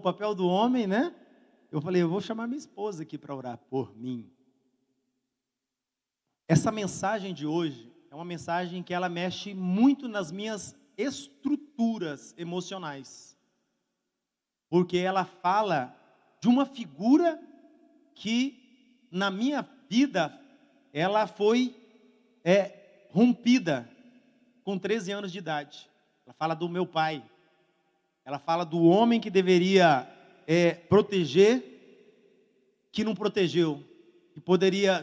papel do homem, né? Eu falei, eu vou chamar minha esposa aqui para orar por mim. Essa mensagem de hoje é uma mensagem que ela mexe muito nas minhas estruturas emocionais. Porque ela fala de uma figura que na minha vida ela foi rompida com 13 anos de idade. Ela fala do meu pai. Ela fala do homem que deveria proteger, que não protegeu,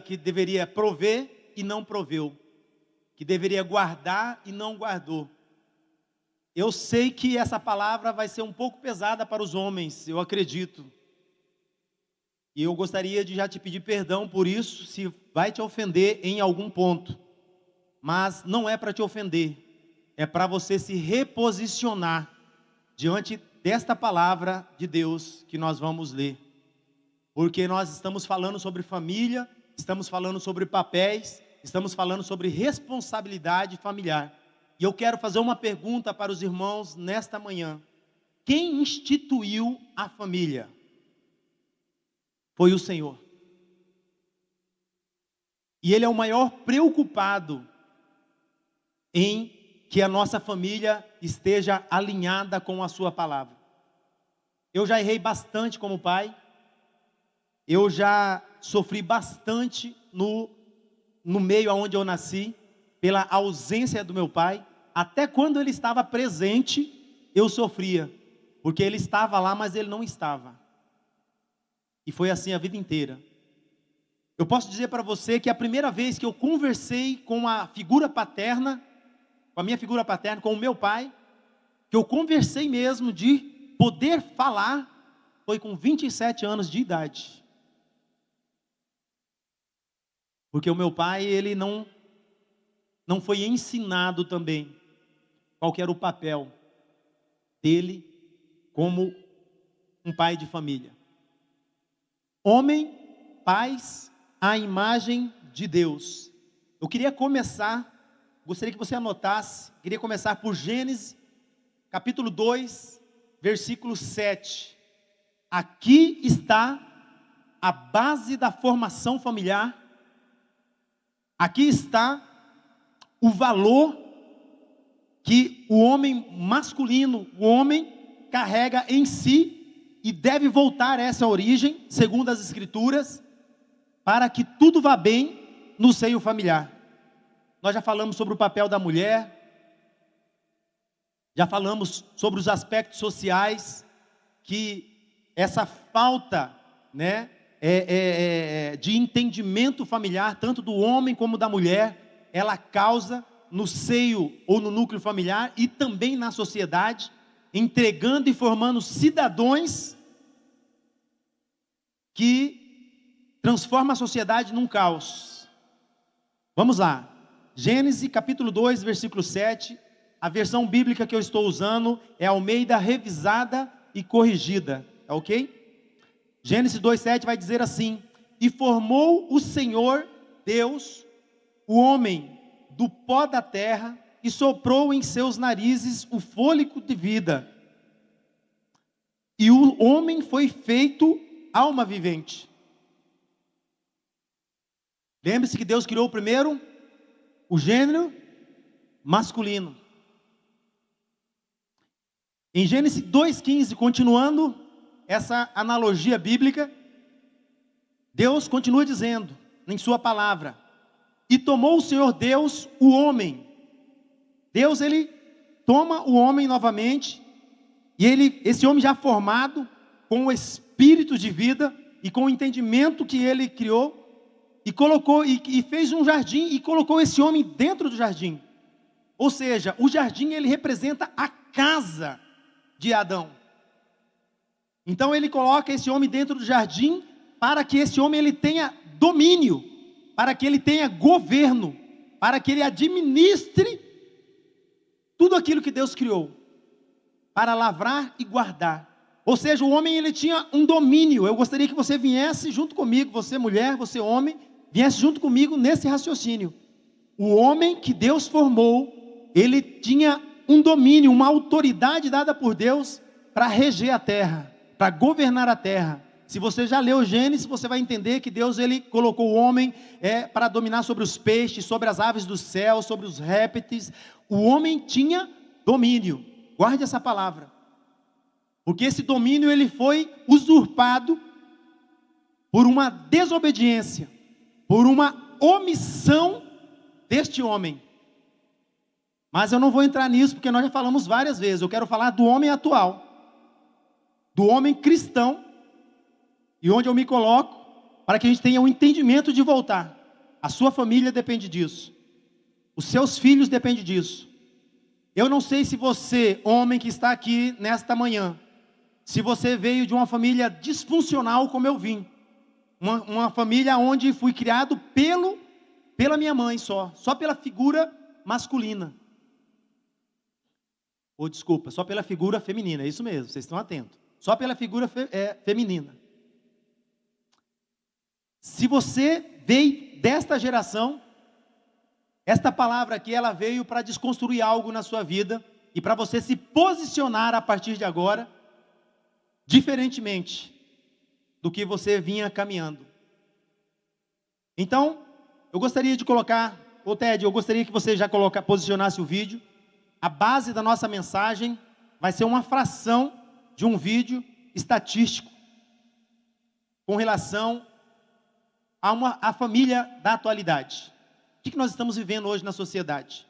que deveria prover e não proveu, que deveria guardar e não guardou. Eu sei que essa palavra vai ser um pouco pesada para os homens, eu acredito. E eu gostaria de já te pedir perdão por isso, se vai te ofender em algum ponto. Mas não é para te ofender, é para você se reposicionar diante desta palavra de Deus que nós vamos ler. Porque nós estamos falando sobre família, estamos falando sobre papéis, estamos falando sobre responsabilidade familiar. E eu quero fazer uma pergunta para os irmãos nesta manhã. Quem instituiu a família? Foi o Senhor. E Ele é o maior preocupado em que a nossa família esteja alinhada com a sua palavra. Eu já errei bastante como pai. Eu já sofri bastante no meio onde eu nasci, pela ausência do meu pai. Até quando ele estava presente, eu sofria. Porque ele estava lá, mas ele não estava. E foi assim a vida inteira. Eu posso dizer para você que a primeira vez que eu conversei com a figura paterna, com a minha figura paterna, com o meu pai, que eu conversei mesmo de poder falar, foi com 27 anos de idade. Porque o meu pai, ele não foi ensinado também qual que era o papel dele como um pai de família. Homem, pais, à imagem de Deus. Eu queria começar, gostaria que você anotasse, queria começar por Gênesis, capítulo 2, versículo 7. Aqui está a base da formação familiar. Aqui está o valor que o homem masculino, o homem carrega em si e deve voltar a essa origem, segundo as Escrituras, para que tudo vá bem no seio familiar. Nós já falamos sobre o papel da mulher, já falamos sobre os aspectos sociais, que essa falta, né, de entendimento familiar, tanto do homem como da mulher, ela causa no seio ou no núcleo familiar e também na sociedade, entregando e formando cidadãos que transformam a sociedade num caos. Vamos lá, Gênesis capítulo 2, versículo 7, a versão bíblica que eu estou usando é Almeida revisada e corrigida, tá ok? Gênesis 2,7 vai dizer assim: e formou o Senhor Deus o homem do pó da terra e soprou em seus narizes o fôlego de vida. E o homem foi feito alma vivente. Lembre-se que Deus criou primeiro o gênero masculino. Em Gênesis 2,15, continuando essa analogia bíblica, Deus continua dizendo em sua palavra: e tomou o Senhor Deus o homem. Deus, ele toma o homem novamente, e esse homem já formado, com o espírito de vida, e com o entendimento que ele criou, e colocou, e fez um jardim, e colocou esse homem dentro do jardim. Ou seja, o jardim, ele representa a casa de Adão. Então ele coloca esse homem dentro do jardim, para que esse homem ele tenha domínio, para que ele tenha governo, para que ele administre tudo aquilo que Deus criou, para lavrar e guardar. Ou seja, o homem ele tinha um domínio. Eu gostaria que você viesse junto comigo, você mulher, você homem, viesse junto comigo nesse raciocínio. O homem que Deus formou, ele tinha um domínio, uma autoridade dada por Deus para reger a terra. para governar a terra. Se você já leu Gênesis, você vai entender que Deus ele colocou o homem para dominar sobre os peixes, sobre as aves do céu, sobre os répteis. O homem tinha domínio. Guarde essa palavra. Porque esse domínio ele foi usurpado por uma desobediência, por uma omissão deste homem. Mas eu não vou entrar nisso, porque nós já falamos várias vezes. Eu quero falar do homem atual, do homem cristão, e onde eu me coloco, para que a gente tenha um entendimento de voltar. A sua família depende disso. Os seus filhos dependem disso. Eu não sei se você, homem que está aqui nesta manhã, se você veio de uma família disfuncional como eu vim. Uma família onde fui criado pela minha mãe só pela figura masculina. Ou desculpa, só pela figura feminina, é isso mesmo, vocês estão atentos. Só pela figura feminina. Se você veio desta geração, esta palavra aqui, ela veio para desconstruir algo na sua vida e para você se posicionar a partir de agora, diferentemente do que você vinha caminhando. Então, eu gostaria de colocar, Ted, eu gostaria que você já posicionasse o vídeo. A base da nossa mensagem vai ser uma fração de um vídeo estatístico com relação a família da atualidade. O que nós estamos vivendo hoje na sociedade?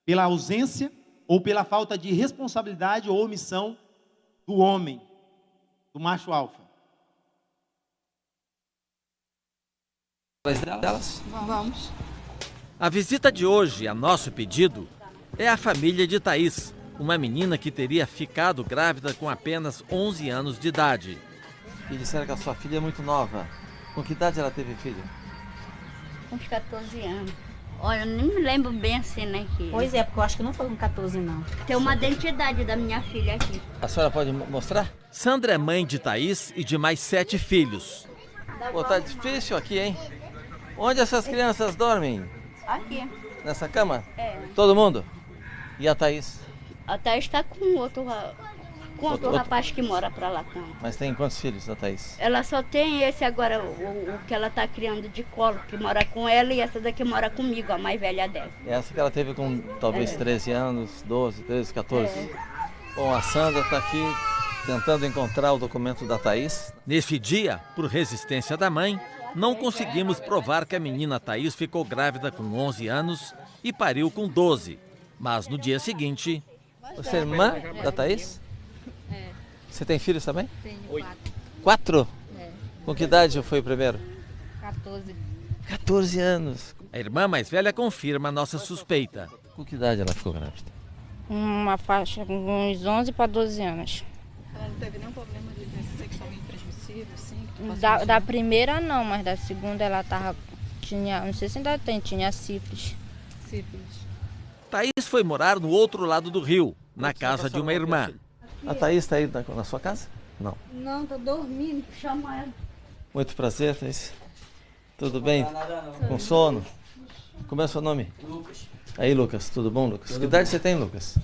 Pela ausência ou pela falta de responsabilidade ou omissão do homem, do macho alfa. Vamos. A visita de hoje, a nosso pedido, é a família de Thaís, uma menina que teria ficado grávida com apenas 11 anos de idade. E disseram que a sua filha é muito nova. Com que idade ela teve filho? Com uns 14 anos. Olha, eu nem me lembro bem assim, né? Pois é, porque eu acho que não foi com 14, não. Tem uma identidade da minha filha aqui. A senhora pode mostrar? Sandra é mãe de Thaís e de mais 7 filhos. Pô, tá difícil aqui, hein? Onde essas crianças dormem? Aqui. Nessa cama? É. Todo mundo? E a Thaís? A Thaís está com outro rapaz que mora pra lá com ela. Mas tem quantos filhos a Thaís? Ela só tem esse agora, o que ela tá criando de colo, que mora com ela, e essa daqui mora comigo, a mais velha dela. Essa que ela teve com talvez 13 anos, 12, 13, 14. Bom, a Sandra está aqui tentando encontrar o documento da Thaís. Neste dia, por resistência da mãe, não conseguimos provar que a menina Thaís ficou grávida com 11 anos e pariu com 12. Mas no dia seguinte... Você é irmã da Thaís? É. Você tem filhos também? Tenho 4? É. Com que idade foi o primeiro? 14. 14 anos. A irmã mais velha confirma a nossa suspeita. Com que idade ela ficou grávida? Uma faixa com uns 11 para 12 anos. Ela não teve nenhum problema de doença sexualmente transmissível, assim? Da primeira não, mas da segunda ela tinha, não sei se ainda tem, tinha sífilis. Sífilis. Thaís foi morar no outro lado do rio, na casa de uma irmã. A Thaís está aí na sua casa? Não. Não, tô dormindo, chama ela. Muito prazer, Thaís. Tudo bem? Com sono? Como é o seu nome? Lucas. Aí, Lucas. Tudo bom, Lucas? Que idade você tem, Lucas?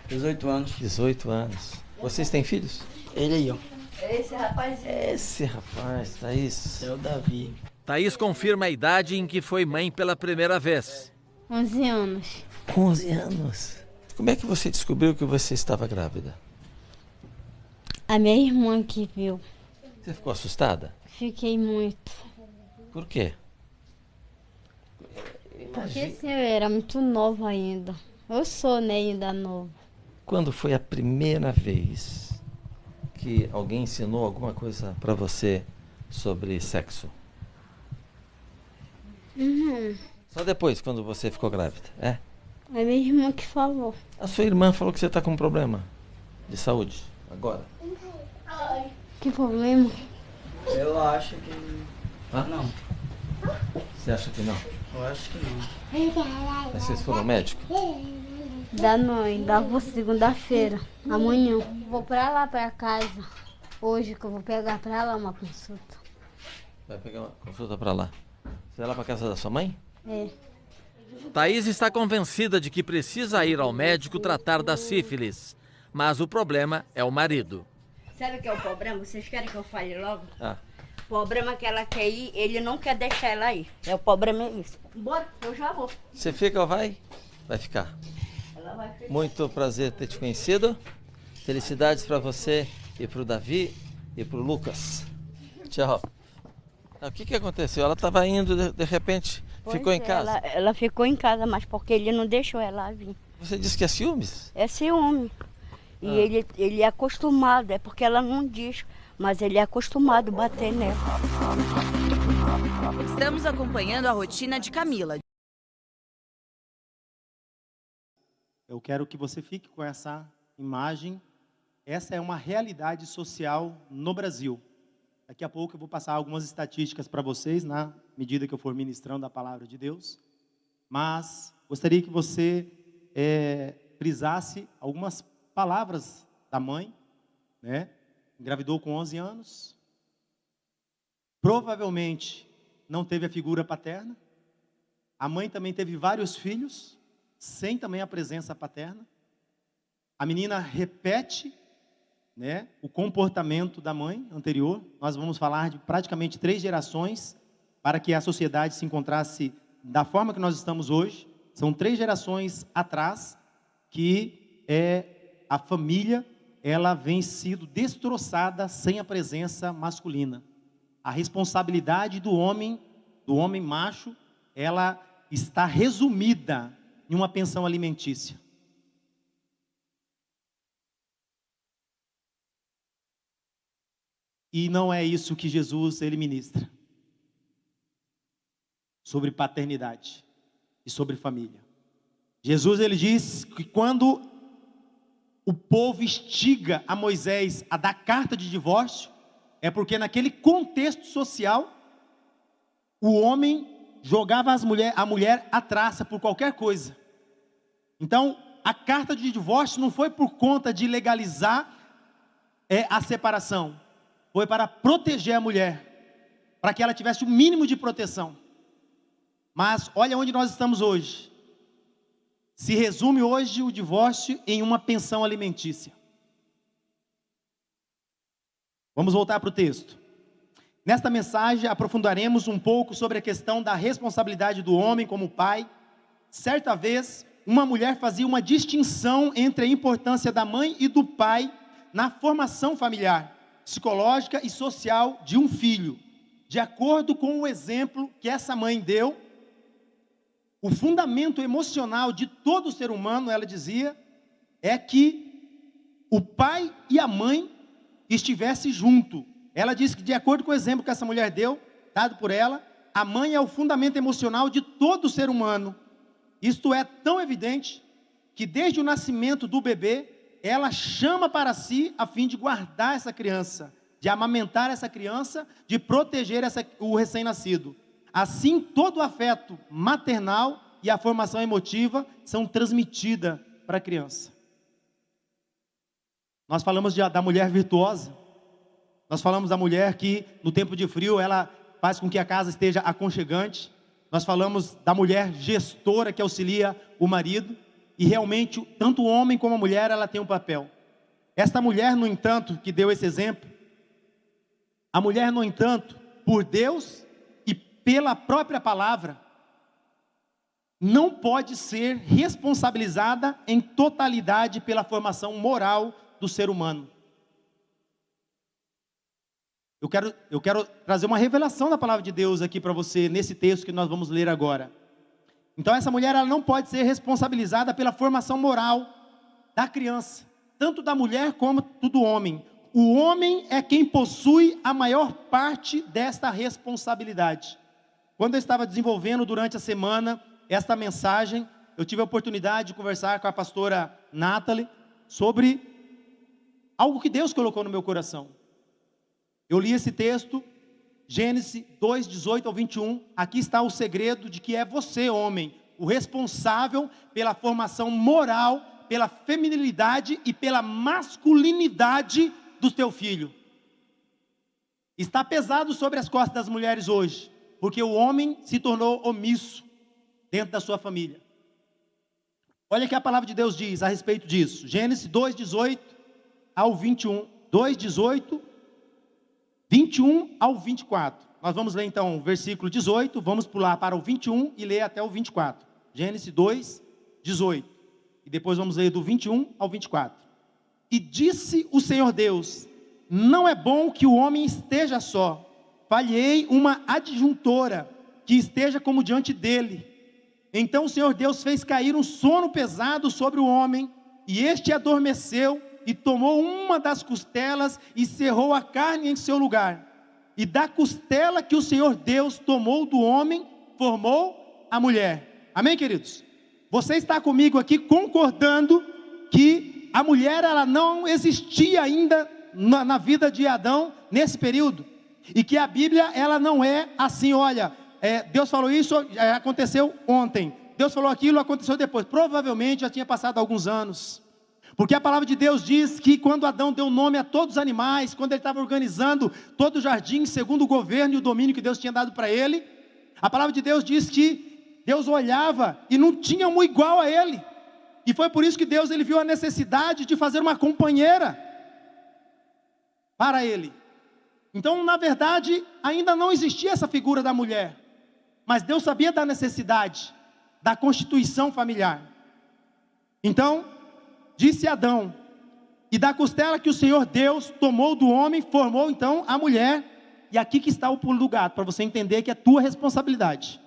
18 anos. 18 anos. Vocês têm filhos? Ele aí, ó. Esse rapaz. Esse rapaz, Thaís. É o Davi. Thaís confirma a idade em que foi mãe pela primeira vez. 11 anos. 11 anos. Como é que você descobriu que você estava grávida? A minha irmã que viu. Você ficou assustada? Fiquei muito. Por quê? Porque assim, eu era muito nova ainda. Eu sou, né, ainda nova. Quando foi a primeira vez que alguém ensinou alguma coisa para você sobre sexo? Só depois, quando você ficou grávida, é? É minha irmã que falou. A sua irmã falou que você está com um problema de saúde, agora. Que problema? Eu acho que... Ah? Não, Você acha que não? eu acho que não. Mas vocês foram ao médico? Ainda vou segunda-feira, amanhã. Vou pra lá, pra casa. Hoje que eu vou pegar pra lá uma consulta. Vai pegar uma consulta para lá. Você vai lá para casa da sua mãe? É. Thaís está convencida de que precisa ir ao médico tratar da sífilis, mas o problema é o marido. Sabe o que é o problema? Vocês querem que eu fale logo? Ah. O problema é que ela quer ir, ele não quer deixar ela ir. O problema é isso. Bora, eu já vou. Você fica ou vai? Vai ficar. Ela vai ficar. Muito prazer ter te conhecido. Felicidades para você e para o Davi e para o Lucas. Tchau. O que aconteceu? Ela estava indo, de repente, ficou em casa? Ela ficou em casa, mas porque ele não deixou ela vir. Você disse que é ciúmes? É ciúme. E ele é acostumado, é porque ela não diz, mas ele é acostumado a bater nela. Estamos acompanhando a rotina de Camila. Eu quero que você fique com essa imagem. Essa é uma realidade social no Brasil. Daqui a pouco eu vou passar algumas estatísticas para vocês, na medida que eu for ministrando a palavra de Deus. Mas gostaria que você frisasse algumas palavras da mãe, né? Engravidou com 11 anos. Provavelmente não teve a figura paterna. A mãe também teve vários filhos, sem também a presença paterna. A menina repete, né, o comportamento da mãe anterior. Nós vamos falar de praticamente 3 gerações para que a sociedade se encontrasse da forma que nós estamos hoje. São 3 gerações atrás que a família ela vem sido destroçada sem a presença masculina. A responsabilidade do homem macho, ela está resumida em uma pensão alimentícia. E não é isso que Jesus ele ministra sobre paternidade e sobre família. Jesus ele diz que quando o povo instiga a Moisés a dar carta de divórcio, é porque naquele contexto social o homem jogava a mulher à traça por qualquer coisa. Então a carta de divórcio não foi por conta de legalizar a separação. Foi para proteger a mulher, para que ela tivesse o mínimo de proteção. Mas olha onde nós estamos hoje. Se resume hoje o divórcio em uma pensão alimentícia. Vamos voltar para o texto. Nesta mensagem aprofundaremos um pouco sobre a questão da responsabilidade do homem como pai. Certa vez, uma mulher fazia uma distinção entre a importância da mãe e do pai na formação familiar, psicológica e social de um filho. De acordo com o exemplo que essa mãe deu, o fundamento emocional de todo ser humano, ela dizia, é que o pai e a mãe estivessem juntos. Ela disse que, de acordo com o exemplo que essa mulher deu, dado por ela, a mãe é o fundamento emocional de todo ser humano. Isto é tão evidente que desde o nascimento do bebê, ela chama para si a fim de guardar essa criança, de amamentar essa criança, de proteger o recém-nascido. Assim, todo o afeto maternal e a formação emotiva são transmitidas para a criança. Nós falamos da mulher virtuosa. Nós falamos da mulher que, no tempo de frio, ela faz com que a casa esteja aconchegante. Nós falamos da mulher gestora que auxilia o marido. E realmente, tanto o homem como a mulher, ela tem um papel. Esta mulher, no entanto, que deu esse exemplo, a mulher, no entanto, por Deus e pela própria palavra, não pode ser responsabilizada em totalidade pela formação moral do ser humano. Eu quero trazer uma revelação da palavra de Deus aqui para você, nesse texto que nós vamos ler agora. Então essa mulher ela não pode ser responsabilizada pela formação moral da criança, tanto da mulher como do homem. O homem é quem possui a maior parte desta responsabilidade. Quando eu estava desenvolvendo durante a semana esta mensagem, eu tive a oportunidade de conversar com a pastora Nathalie sobre algo que Deus colocou no meu coração. Eu li esse texto, Gênesis 2, 18 ao 21, aqui está o segredo de que é você, homem, o responsável pela formação moral, pela feminilidade e pela masculinidade do teu filho. Está pesado sobre as costas das mulheres hoje, porque o homem se tornou omisso dentro da sua família. Olha o que a palavra de Deus diz a respeito disso, Gênesis 2, 18 ao 21. 2, 18, 21 ao 24. Nós vamos ler então o versículo 18, vamos pular para o 21 e ler até o 24. Gênesis 2, 18. E depois vamos ler do 21 ao 24. E disse o Senhor Deus: não é bom que o homem esteja só. Falhei uma adjuntora que esteja como diante dele. Então o Senhor Deus fez cair um sono pesado sobre o homem, e este adormeceu, e tomou uma das costelas, e cerrou a carne em seu lugar. E da costela que o Senhor Deus tomou do homem, formou a mulher. Amém, queridos? Você está comigo aqui concordando que a mulher ela não existia ainda na vida de Adão nesse período? E que a Bíblia ela não é assim, olha, Deus falou isso, aconteceu ontem. Deus falou aquilo, aconteceu depois. Provavelmente já tinha passado alguns anos. Porque a palavra de Deus diz que quando Adão deu nome a todos os animais, quando ele estava organizando todo o jardim, segundo o governo e o domínio que Deus tinha dado para ele, a palavra de Deus diz que Deus olhava e não tinha um igual a ele. E foi por isso que Deus ele viu a necessidade de fazer uma companheira para ele. Então, na verdade, ainda não existia essa figura da mulher. Mas Deus sabia da necessidade da constituição familiar. Então, disse Adão: e da costela que o Senhor Deus tomou do homem, formou então a mulher. E aqui que está o pulo do gato, para você entender que é tua responsabilidade.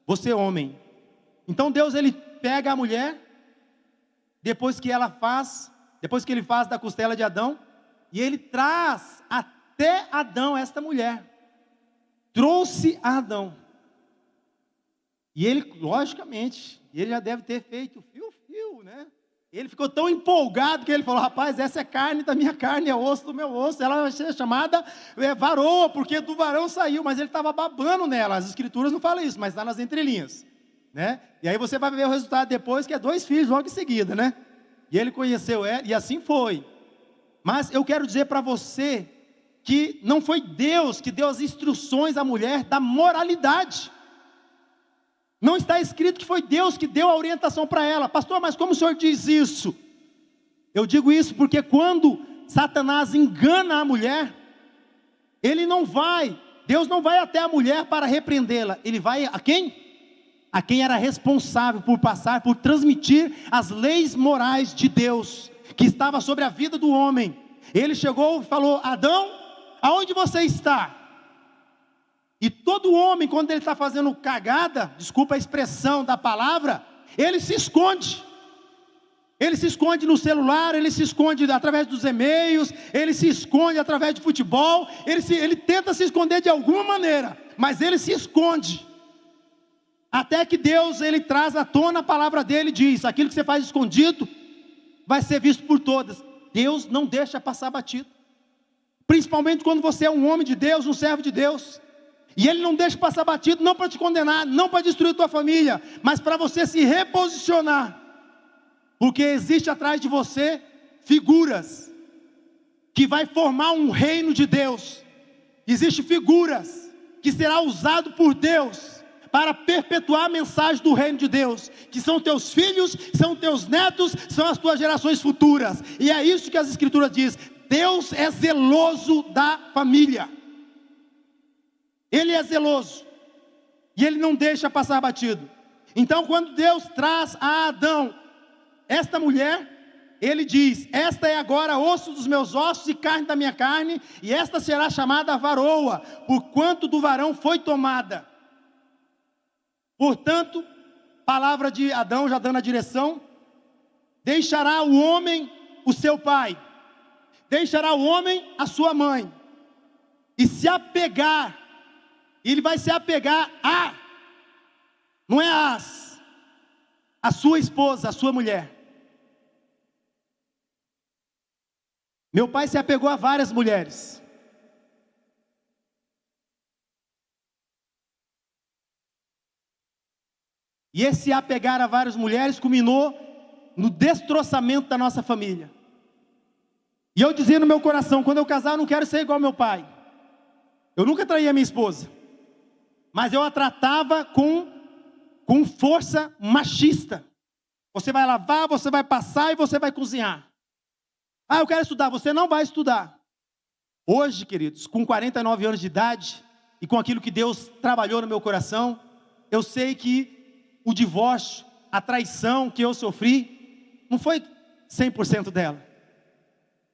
Você homem. Então Deus ele pega a mulher, depois que ele faz da costela de Adão, e ele traz até Adão esta mulher. Trouxe a Adão. E ele, logicamente, ele já deve ter feito fio, né? Ele ficou tão empolgado que ele falou: rapaz, essa é carne da minha carne, é osso do meu osso. Ela vai ser chamada varoa, porque do varão saiu. Mas ele estava babando nela. As escrituras não falam isso, mas está nas entrelinhas, né? E aí você vai ver o resultado depois, que é 2 filhos logo em seguida, né? E ele conheceu ela, e assim foi. Mas eu quero dizer para você que não foi Deus que deu as instruções à mulher da moralidade. Não está escrito que foi Deus que deu a orientação para ela. Pastor, mas como o senhor diz isso? Eu digo isso porque quando Satanás engana a mulher, Deus não vai até a mulher para repreendê-la. Ele vai a quem? A quem era responsável por transmitir as leis morais de Deus, que estava sobre a vida do homem. Ele chegou e falou: Adão, aonde você está? E todo homem, quando ele está fazendo cagada, desculpa a expressão da palavra, ele se esconde. Ele se esconde no celular, ele se esconde através dos e-mails, ele se esconde através de futebol, ele tenta se esconder de alguma maneira, mas ele se esconde. Até que Deus, ele traz à tona a palavra dele e diz: aquilo que você faz escondido, vai ser visto por todas. Deus não deixa passar batido. Principalmente quando você é um homem de Deus, um servo de Deus. E Ele não deixa passar batido, não para te condenar, não para destruir a tua família, mas para você se reposicionar. Porque existe atrás de você figuras que vai formar um reino de Deus. Existem figuras que será usado por Deus para perpetuar a mensagem do reino de Deus, que são teus filhos, são teus netos, são as tuas gerações futuras. E é isso que as escrituras dizem: Deus é zeloso da família. Ele é zeloso, e Ele não deixa passar batido. Então quando Deus traz a Adão esta mulher, Ele diz: esta é agora osso dos meus ossos e carne da minha carne, e esta será chamada varoa, porquanto do varão foi tomada. Portanto, palavra de Adão já dando a direção: deixará o homem o seu pai, deixará o homem a sua mãe, e se apegar, ele vai se apegar não é a sua esposa, a sua mulher. Meu pai se apegou a várias mulheres. E esse apegar a várias mulheres culminou no destroçamento da nossa família. E eu dizia no meu coração: quando eu casar eu não quero ser igual ao meu pai. Eu nunca traí a minha esposa, mas eu a tratava com força machista. Você vai lavar, você vai passar e você vai cozinhar. Ah, eu quero estudar. Você não vai estudar. Hoje, queridos, com 49 anos de idade, e com aquilo que Deus trabalhou no meu coração, eu sei que o divórcio, a traição que eu sofri, não foi 100% dela.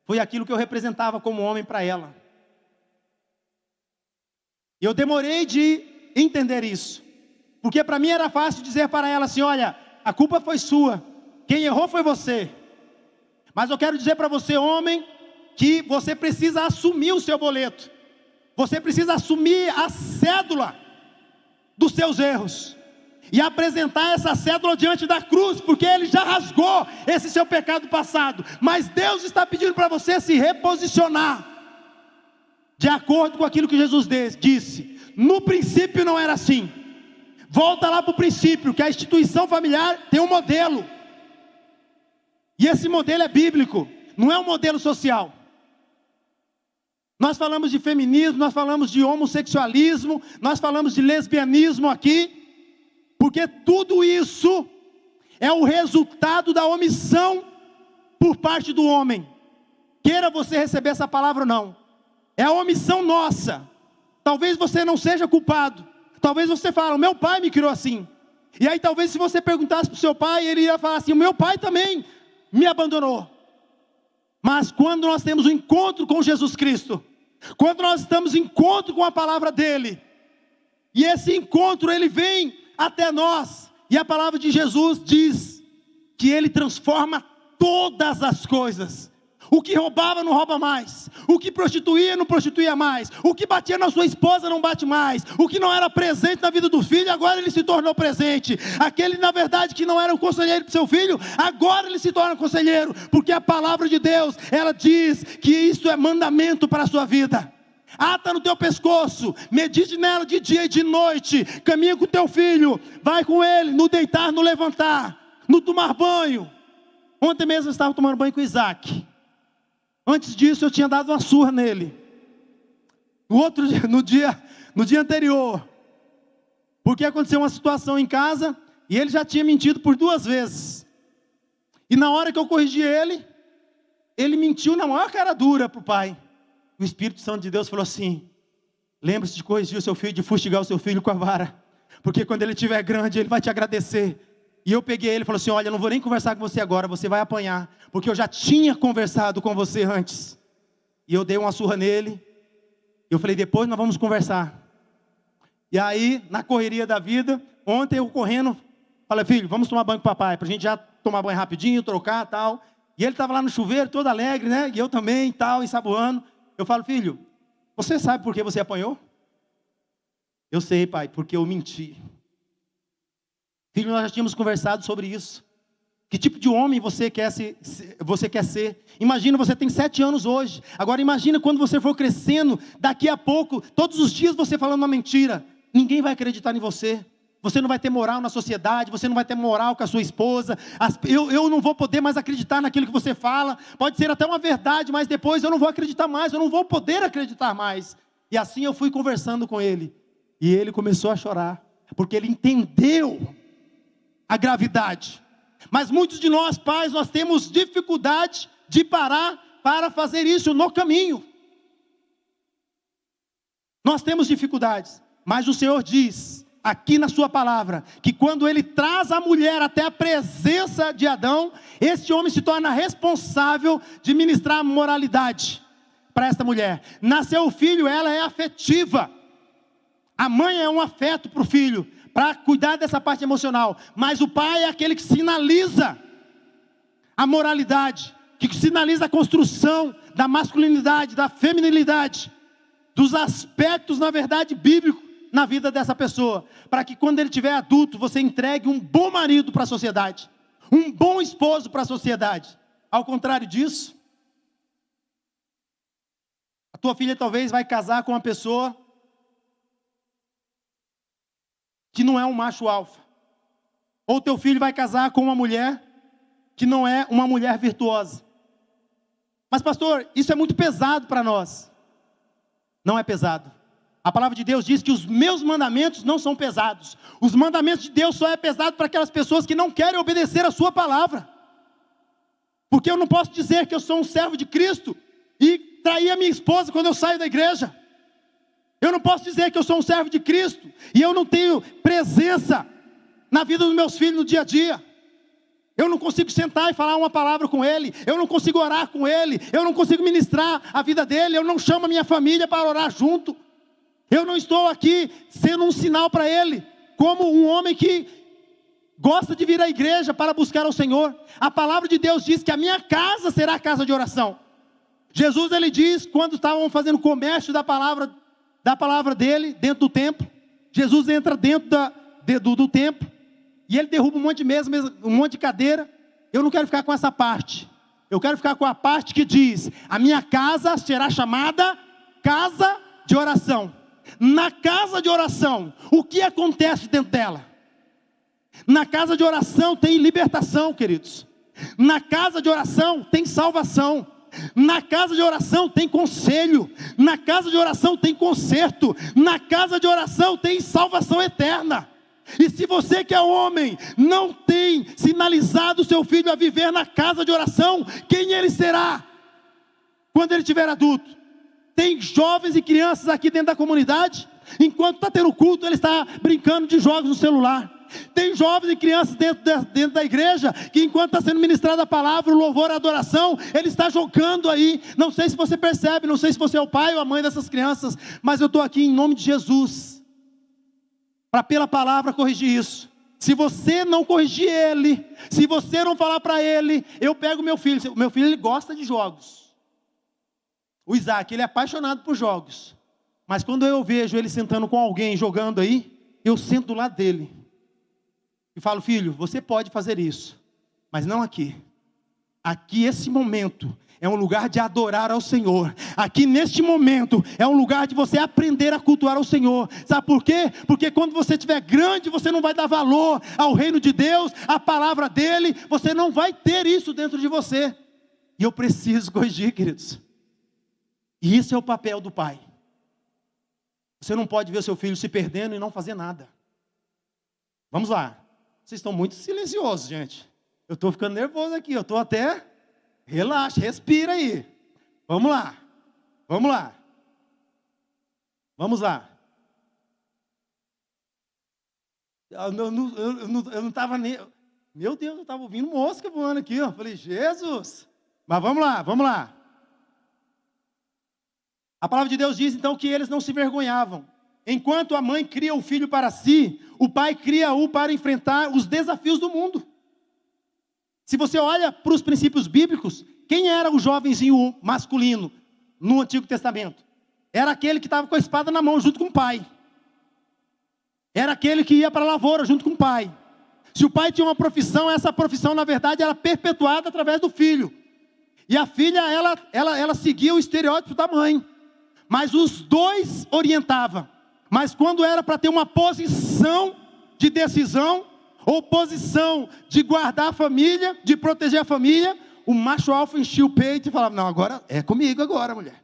Foi aquilo que eu representava como homem para ela. E eu demorei de entender isso. Porque para mim era fácil dizer para ela assim, olha, a culpa foi sua. Quem errou foi você. Mas eu quero dizer para você, homem, que você precisa assumir o seu boleto. Você precisa assumir a cédula dos seus erros. E apresentar essa cédula diante da cruz, porque Ele já rasgou esse seu pecado passado. Mas Deus está pedindo para você se reposicionar, de acordo com aquilo que Jesus disse. No princípio não era assim. Volta lá para o princípio, que a instituição familiar tem um modelo. E esse modelo é bíblico, não é um modelo social. Nós falamos de feminismo, nós falamos de homossexualismo, nós falamos de lesbianismo aqui, porque tudo isso é o resultado da omissão por parte do homem. Queira você receber essa palavra ou não, é a omissão nossa. Talvez você não seja culpado, talvez você fale, o meu pai me criou assim. E aí talvez se você perguntasse para o seu pai, ele ia falar assim, o meu pai também me abandonou. Mas quando nós temos um encontro com Jesus Cristo, quando nós estamos em encontro com a palavra dele, e esse encontro ele vem até nós, e a palavra de Jesus diz que ele transforma todas as coisas. O que roubava não rouba mais, o que prostituía não prostituía mais, o que batia na sua esposa não bate mais, o que não era presente na vida do filho, agora ele se tornou presente. Aquele na verdade que não era um conselheiro para o seu filho, agora ele se torna conselheiro, porque a palavra de Deus, ela diz que isso é mandamento para a sua vida. Ata no teu pescoço, medite nela de dia e de noite, caminha com o teu filho, vai com ele, no deitar, no levantar, no tomar banho. Ontem mesmo eu estava tomando banho com o Isaac. Antes disso eu tinha dado uma surra nele. No dia anterior, porque aconteceu uma situação em casa, e ele já tinha mentido por 2 vezes. E na hora que eu corrigi ele mentiu na maior cara dura para o pai. O Espírito Santo de Deus falou assim, lembre-se de corrigir o seu filho, de fustigar o seu filho com a vara, porque quando ele estiver grande, ele vai te agradecer. E eu peguei ele e falei assim, olha, eu não vou nem conversar com você agora, você vai apanhar, porque eu já tinha conversado com você antes. E eu dei uma surra nele, e eu falei, depois nós vamos conversar. E aí, na correria da vida, ontem eu correndo, falei, filho, vamos tomar banho com o papai, para a gente já tomar banho rapidinho, trocar e tal. E ele estava lá no chuveiro, todo alegre, né? E eu também, tal, ensaboando. Eu falo, filho, você sabe por que você apanhou? Eu sei, pai, porque eu menti. Filho, nós já tínhamos conversado sobre isso. Que tipo de homem você quer ser? Imagina, você tem 7 anos hoje. Agora imagina quando você for crescendo, daqui a pouco, todos os dias você falando uma mentira. Ninguém vai acreditar em você. Você não vai ter moral na sociedade, você não vai ter moral com a sua esposa. Eu não vou poder mais acreditar naquilo que você fala. Pode ser até uma verdade, mas depois eu não vou acreditar mais, eu não vou poder acreditar mais. E assim eu fui conversando com ele. E ele começou a chorar, porque ele entendeu a gravidade. Mas muitos de nós, pais, nós temos dificuldade de parar para fazer isso no caminho. Nós temos dificuldades, mas o Senhor diz aqui na sua palavra, que quando ele traz a mulher até a presença de Adão, esse homem se torna responsável de ministrar moralidade para esta mulher. Nasceu o filho, ela é afetiva. A mãe é um afeto para o filho, para cuidar dessa parte emocional. Mas o pai é aquele que sinaliza a moralidade, que sinaliza a construção da masculinidade, da feminilidade, dos aspectos, na verdade, bíblicos na vida dessa pessoa, para que quando ele tiver adulto, você entregue um bom marido para a sociedade, um bom esposo para a sociedade. Ao contrário disso, a tua filha talvez vai casar com uma pessoa que não é um macho alfa, ou teu filho vai casar com uma mulher que não é uma mulher virtuosa. Mas pastor, isso é muito pesado para nós. Não é pesado. A palavra de Deus diz que os meus mandamentos não são pesados. Os mandamentos de Deus só é pesado para aquelas pessoas que não querem obedecer a sua palavra. Porque eu não posso dizer que eu sou um servo de Cristo e trair a minha esposa quando eu saio da igreja. Eu não posso dizer que eu sou um servo de Cristo e eu não tenho presença na vida dos meus filhos no dia a dia. Eu não consigo sentar e falar uma palavra com ele. Eu não consigo orar com ele. Eu não consigo ministrar a vida dele. Eu não chamo a minha família para orar junto. Eu não estou aqui sendo um sinal para ele, como um homem que gosta de vir à igreja para buscar ao Senhor. A palavra de Deus diz que a minha casa será a casa de oração. Jesus, ele diz, quando estavam fazendo comércio da palavra dele, dentro do templo, Jesus entra dentro do templo, e ele derruba um monte de mesa, um monte de cadeira. Eu não quero ficar com essa parte. Eu quero ficar com a parte que diz, a minha casa será chamada casa de oração. Na casa de oração, o que acontece dentro dela? Na casa de oração tem libertação, queridos. Na casa de oração tem salvação. Na casa de oração tem conselho. Na casa de oração tem conserto. Na casa de oração tem salvação eterna. E se você que é homem não tem sinalizado o seu filho a viver na casa de oração, quem ele será quando ele tiver adulto? Tem jovens e crianças aqui dentro da comunidade, enquanto está tendo culto, ele está brincando de jogos no celular. Tem jovens e crianças dentro da igreja, que enquanto está sendo ministrada a palavra, o louvor, a adoração, ele está jogando aí. Não sei se você percebe, não sei se você é o pai ou a mãe dessas crianças, mas eu estou aqui em nome de Jesus, para pela palavra corrigir isso. Se você não corrigir ele, se você não falar para ele, eu pego meu filho ele gosta de jogos. O Isaac, ele é apaixonado por jogos. Mas quando eu vejo ele sentando com alguém, jogando aí, eu sento do lado dele. E falo, filho, você pode fazer isso, mas não aqui. Aqui, esse momento, é um lugar de adorar ao Senhor. Aqui, neste momento, é um lugar de você aprender a cultuar ao Senhor. Sabe por quê? Porque quando você estiver grande, você não vai dar valor ao reino de Deus, à palavra dele. Você não vai ter isso dentro de você. E eu preciso corrigir, queridos. E isso é o papel do pai. Você não pode ver seu filho se perdendo e não fazer nada. Vamos lá. Vocês estão muito silenciosos, gente. Eu estou ficando nervoso aqui. Eu estou até... Relaxa, respira aí. Vamos lá. Vamos lá. Vamos lá. Eu não estava nem... Meu Deus, eu estava ouvindo mosca voando aqui. Eu falei, Jesus. Mas vamos lá, vamos lá. A palavra de Deus diz então que eles não se vergonhavam. Enquanto a mãe cria o filho para si, o pai cria-o para enfrentar os desafios do mundo. Se você olha para os princípios bíblicos, quem era o jovenzinho masculino no Antigo Testamento? Era aquele que estava com a espada na mão junto com o pai. Era aquele que ia para a lavoura junto com o pai. Se o pai tinha uma profissão, essa profissão na verdade era perpetuada através do filho. E a filha, ela seguia o estereótipo da mãe. Mas os dois orientavam. Mas quando era para ter uma posição de decisão, ou posição de guardar a família, de proteger a família, o macho alfa enchia o peito e falava, não, agora é comigo agora, mulher.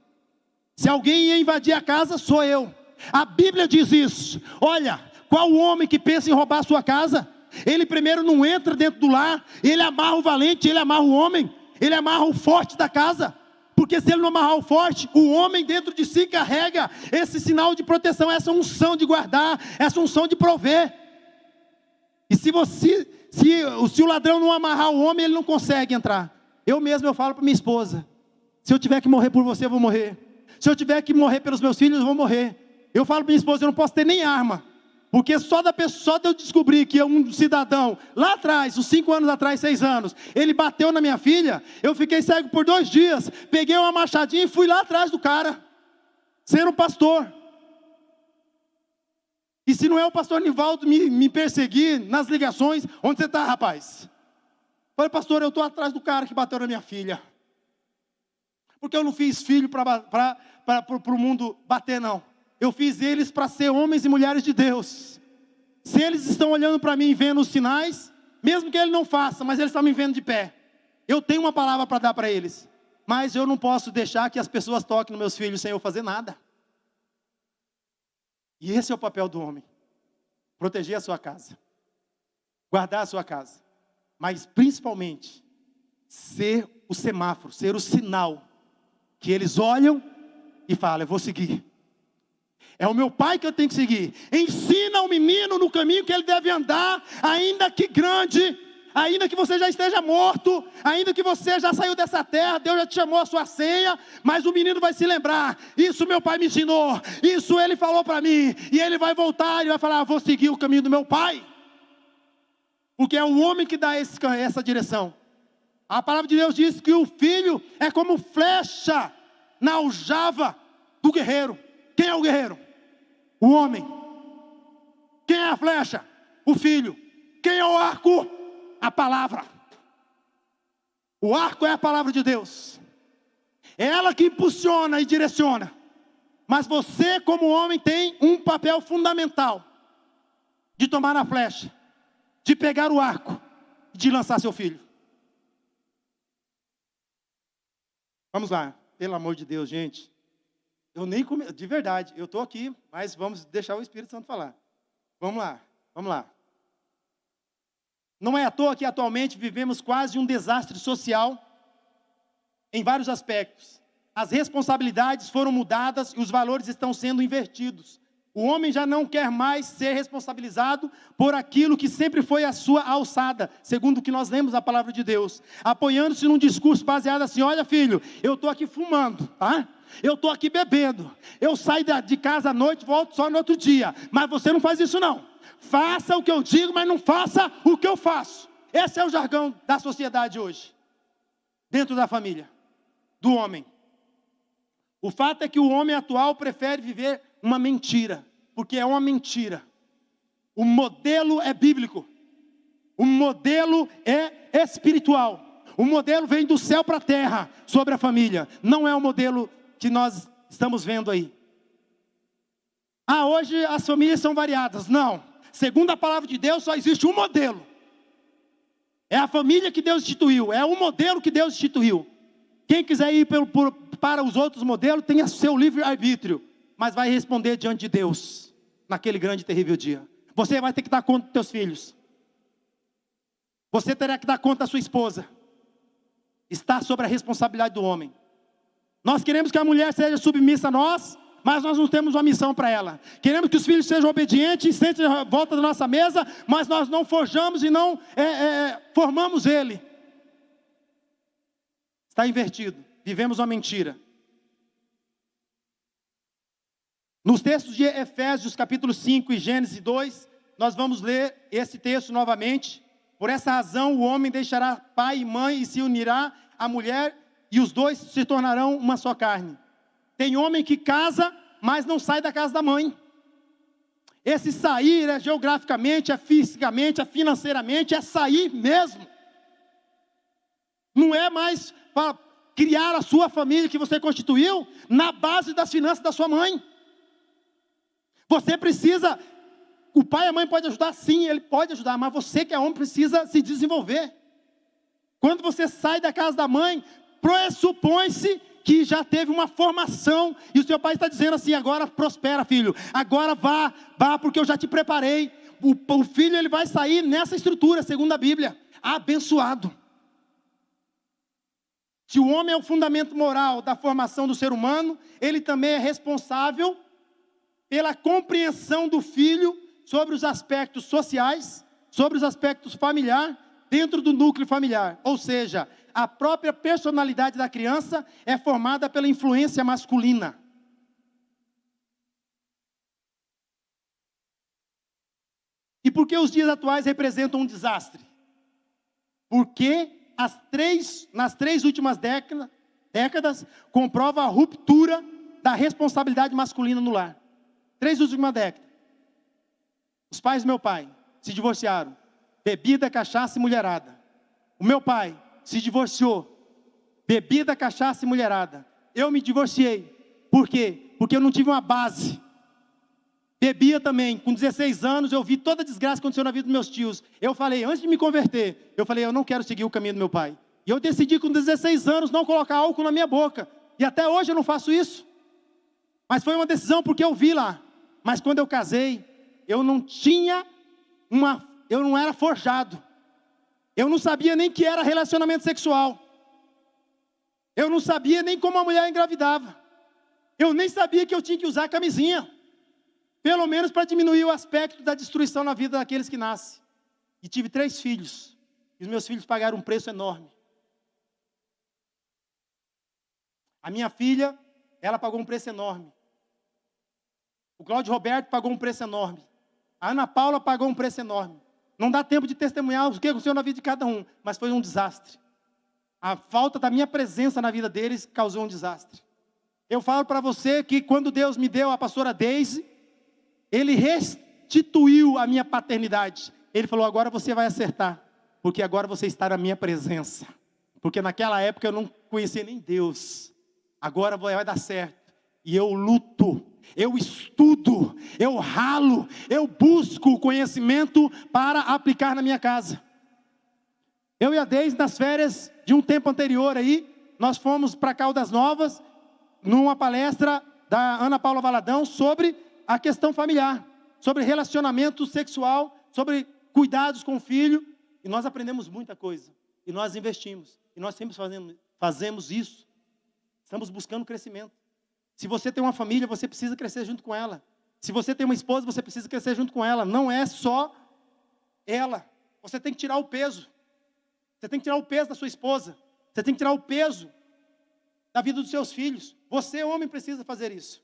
Se alguém ia invadir a casa, sou eu. A Bíblia diz isso. Olha, qual o homem que pensa em roubar a sua casa? Ele primeiro não entra dentro do lar, ele amarra o valente, ele amarra o homem, ele amarra o forte da casa. Porque se ele não amarrar o forte, o homem dentro de si carrega esse sinal de proteção, essa unção de guardar, essa unção de prover. E se o ladrão não amarrar o homem, ele não consegue entrar. Eu falo para minha esposa, se eu tiver que morrer por você, eu vou morrer. Se eu tiver que morrer pelos meus filhos, eu vou morrer. Eu falo para minha esposa, eu não posso ter nem arma. Porque só de eu descobrir que um cidadão, lá atrás, uns 5 anos atrás, 6 anos, ele bateu na minha filha, eu fiquei cego por 2 dias, peguei uma machadinha e fui lá atrás do cara, sendo pastor. E se não é o pastor Nivaldo me perseguir nas ligações, onde você está, rapaz? Falei, pastor, eu estou atrás do cara que bateu na minha filha. Porque eu não fiz filho para o mundo bater, não. Eu fiz eles para ser homens e mulheres de Deus. Se eles estão olhando para mim e vendo os sinais, mesmo que ele não faça, mas eles estão me vendo de pé, eu tenho uma palavra para dar para eles. Mas eu não posso deixar que as pessoas toquem nos meus filhos sem eu fazer nada. E esse é o papel do homem. Proteger a sua casa. Guardar a sua casa. Mas principalmente, ser o semáforo, ser o sinal que eles olham e falam: eu vou seguir. É o meu pai que eu tenho que seguir. Ensina o menino no caminho que ele deve andar, ainda que grande, ainda que você já esteja morto, ainda que você já saiu dessa terra, Deus já te chamou a sua senha, mas o menino vai se lembrar: isso meu pai me ensinou, isso ele falou para mim, e ele vai voltar e vai falar: vou seguir o caminho do meu pai. Porque é o homem que dá essa direção. A palavra de Deus diz que o filho é como flecha na aljava do guerreiro. Quem é o guerreiro? O homem. Quem é a flecha? O filho. Quem é o arco? A palavra. O arco é a palavra de Deus. É ela que impulsiona e direciona. Mas você, como homem, tem um papel fundamental de tomar a flecha, de pegar o arco, de lançar seu filho. Vamos lá, pelo amor de Deus, gente. Eu nem de verdade, eu estou aqui, mas vamos deixar o Espírito Santo falar. Vamos lá, vamos lá. Não é à toa que atualmente vivemos quase um desastre social em vários aspectos. As responsabilidades foram mudadas e os valores estão sendo invertidos. O homem já não quer mais ser responsabilizado por aquilo que sempre foi a sua alçada, segundo o que nós lemos na palavra de Deus, apoiando-se num discurso baseado assim: olha filho, eu estou aqui fumando, tá? Eu estou aqui bebendo, eu saio de casa à noite, volto só no outro dia, mas você não faz isso não. Faça o que eu digo, mas não faça o que eu faço. Esse é o jargão da sociedade hoje, dentro da família, do homem. O fato é que o homem atual prefere viver uma mentira, porque é uma mentira. O modelo é bíblico, o modelo é espiritual, o modelo vem do céu para a terra sobre a família, não é o modelo que nós estamos vendo aí. Hoje as famílias são variadas. Não, segundo a palavra de Deus só existe um modelo, é a família que Deus instituiu, é o modelo que Deus instituiu. Quem quiser ir para os outros modelos, tenha seu livre-arbítrio, mas vai responder diante de Deus, naquele grande e terrível dia. Você vai ter que dar conta dos teus filhos, você terá que dar conta da sua esposa, está sobre a responsabilidade do homem. Nós queremos que a mulher seja submissa a nós, mas nós não temos uma missão para ela. Queremos que os filhos sejam obedientes, sentem a volta da nossa mesa, mas nós não forjamos e não formamos ele. Está invertido, vivemos uma mentira. Nos textos de Efésios capítulo 5 e Gênesis 2, nós vamos ler esse texto novamente. Por essa razão o homem deixará pai e mãe e se unirá à mulher, e os dois se tornarão uma só carne. Tem homem que casa, mas não sai da casa da mãe. Esse sair é geograficamente, é fisicamente, é financeiramente, é sair mesmo. Não é mais para criar a sua família que você constituiu na base das finanças da sua mãe. Você precisa, o pai e a mãe podem ajudar, sim, ele pode ajudar, mas você que é homem precisa se desenvolver. Quando você sai da casa da mãe, pressupõe-se que já teve uma formação, e o seu pai está dizendo assim: agora prospera, filho, agora vá, porque eu já te preparei. O filho ele vai sair nessa estrutura, segundo a Bíblia, abençoado. Se o homem é o fundamento moral da formação do ser humano, ele também é responsável pela compreensão do filho sobre os aspectos sociais, sobre os aspectos familiares, dentro do núcleo familiar. Ou seja, a própria personalidade da criança é formada pela influência masculina. E por que os dias atuais representam um desastre? Porque nas três últimas décadas comprova a ruptura da responsabilidade masculina no lar. 3 últimas décadas. Os pais do meu pai se divorciaram. Bebida, cachaça e mulherada. O meu pai se divorciou. Bebida, cachaça e mulherada. Eu me divorciei. Por quê? Porque eu não tive uma base. Bebia também. Com 16 anos eu vi toda a desgraça que aconteceu na vida dos meus tios. Eu falei, antes de me converter, eu não quero seguir o caminho do meu pai. E eu decidi com 16 anos não colocar álcool na minha boca. E até hoje eu não faço isso. Mas foi uma decisão porque eu vi lá. Mas quando eu casei, eu não era forjado. Eu não sabia nem que era relacionamento sexual. Eu não sabia nem como a mulher engravidava. Eu nem sabia que eu tinha que usar camisinha. Pelo menos para diminuir o aspecto da destruição na vida daqueles que nascem. E tive 3 filhos. E os meus filhos pagaram um preço enorme. A minha filha, ela pagou um preço enorme. O Cláudio Roberto pagou um preço enorme. A Ana Paula pagou um preço enorme. Não dá tempo de testemunhar o que aconteceu na vida de cada um, mas foi um desastre. A falta da minha presença na vida deles causou um desastre. Eu falo para você que quando Deus me deu a pastora Deise, Ele restituiu a minha paternidade. Ele falou, agora você vai acertar, porque agora você está na minha presença. Porque naquela época eu não conhecia nem Deus. Agora vai dar certo. E eu luto, eu estudo, eu ralo, eu busco o conhecimento para aplicar na minha casa. Eu e a Deise, nas férias de um tempo anterior aí, nós fomos para Caldas Novas, numa palestra da Ana Paula Valadão sobre a questão familiar, sobre relacionamento sexual, sobre cuidados com o filho, e nós aprendemos muita coisa, e nós investimos, e nós sempre fazemos isso, estamos buscando crescimento. Se você tem uma família, você precisa crescer junto com ela. Se você tem uma esposa, você precisa crescer junto com ela. Não é só ela. Você tem que tirar o peso. Você tem que tirar o peso da sua esposa. Você tem que tirar o peso da vida dos seus filhos. Você, homem, precisa fazer isso.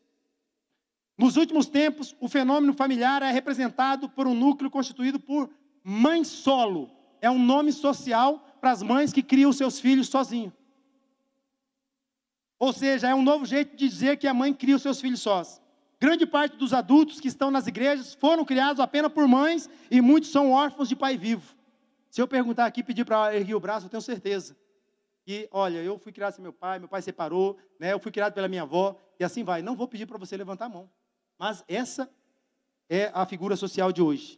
Nos últimos tempos, o fenômeno familiar é representado por um núcleo constituído por mãe solo. É um nome social para as mães que criam seus filhos sozinhos. Ou seja, é um novo jeito de dizer que a mãe cria os seus filhos sós. Grande parte dos adultos que estão nas igrejas foram criados apenas por mães e muitos são órfãos de pai vivo. Se eu perguntar aqui, pedir para erguer o braço, eu tenho certeza. E, olha, eu fui criado sem meu pai separou, né? Eu fui criado pela minha avó, e assim vai. Não vou pedir para você levantar a mão. Mas essa é a figura social de hoje.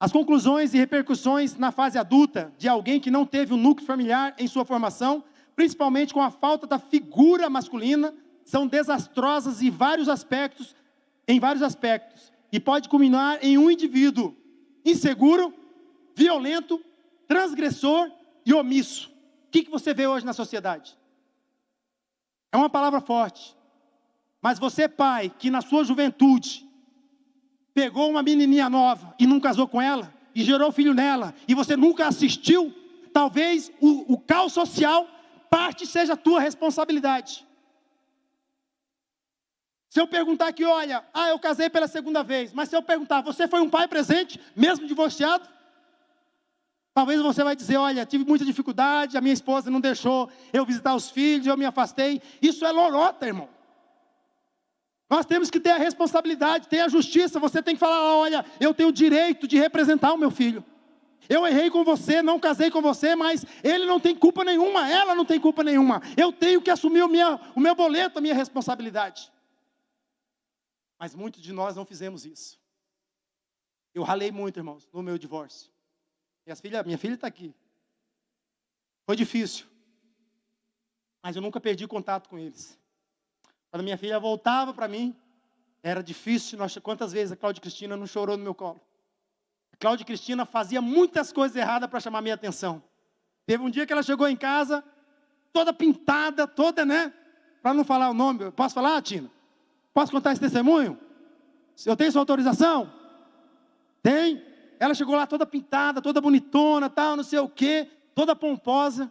As conclusões e repercussões na fase adulta de alguém que não teve um núcleo familiar em sua formação, principalmente com a falta da figura masculina, são desastrosas em vários aspectos, e pode culminar em um indivíduo inseguro, violento, transgressor e omisso. O que você vê hoje na sociedade? É uma palavra forte, mas você, pai, que na sua juventude pegou uma menininha nova e não casou com ela, e gerou filho nela, e você nunca assistiu, talvez o caos social parte seja a tua responsabilidade. Se eu perguntar aqui, olha, eu casei pela 2ª vez, mas se eu perguntar, você foi um pai presente, mesmo divorciado? Talvez você vai dizer, olha, tive muita dificuldade, a minha esposa não deixou eu visitar os filhos, eu me afastei. Isso é lorota, irmão. Nós temos que ter a responsabilidade, ter a justiça. Você tem que falar, olha, eu tenho o direito de representar o meu filho. Eu errei com você, não casei com você, mas ele não tem culpa nenhuma, ela não tem culpa nenhuma. Eu tenho que assumir o meu boleto, a minha responsabilidade. Mas muitos de nós não fizemos isso. Eu ralei muito, irmãos, no meu divórcio. Minha filha está aqui. Foi difícil. Mas eu nunca perdi contato com eles. Quando minha filha voltava para mim, era difícil. Quantas vezes a Cláudia Cristina não chorou no meu colo? A Cláudia Cristina fazia muitas coisas erradas para chamar minha atenção. Teve um dia que ela chegou em casa, toda pintada, toda, né? Para não falar o nome. Posso falar, Tina? Posso contar esse testemunho? Eu tenho sua autorização? Tem. Ela chegou lá toda pintada, toda bonitona, tal, não sei o quê, toda pomposa,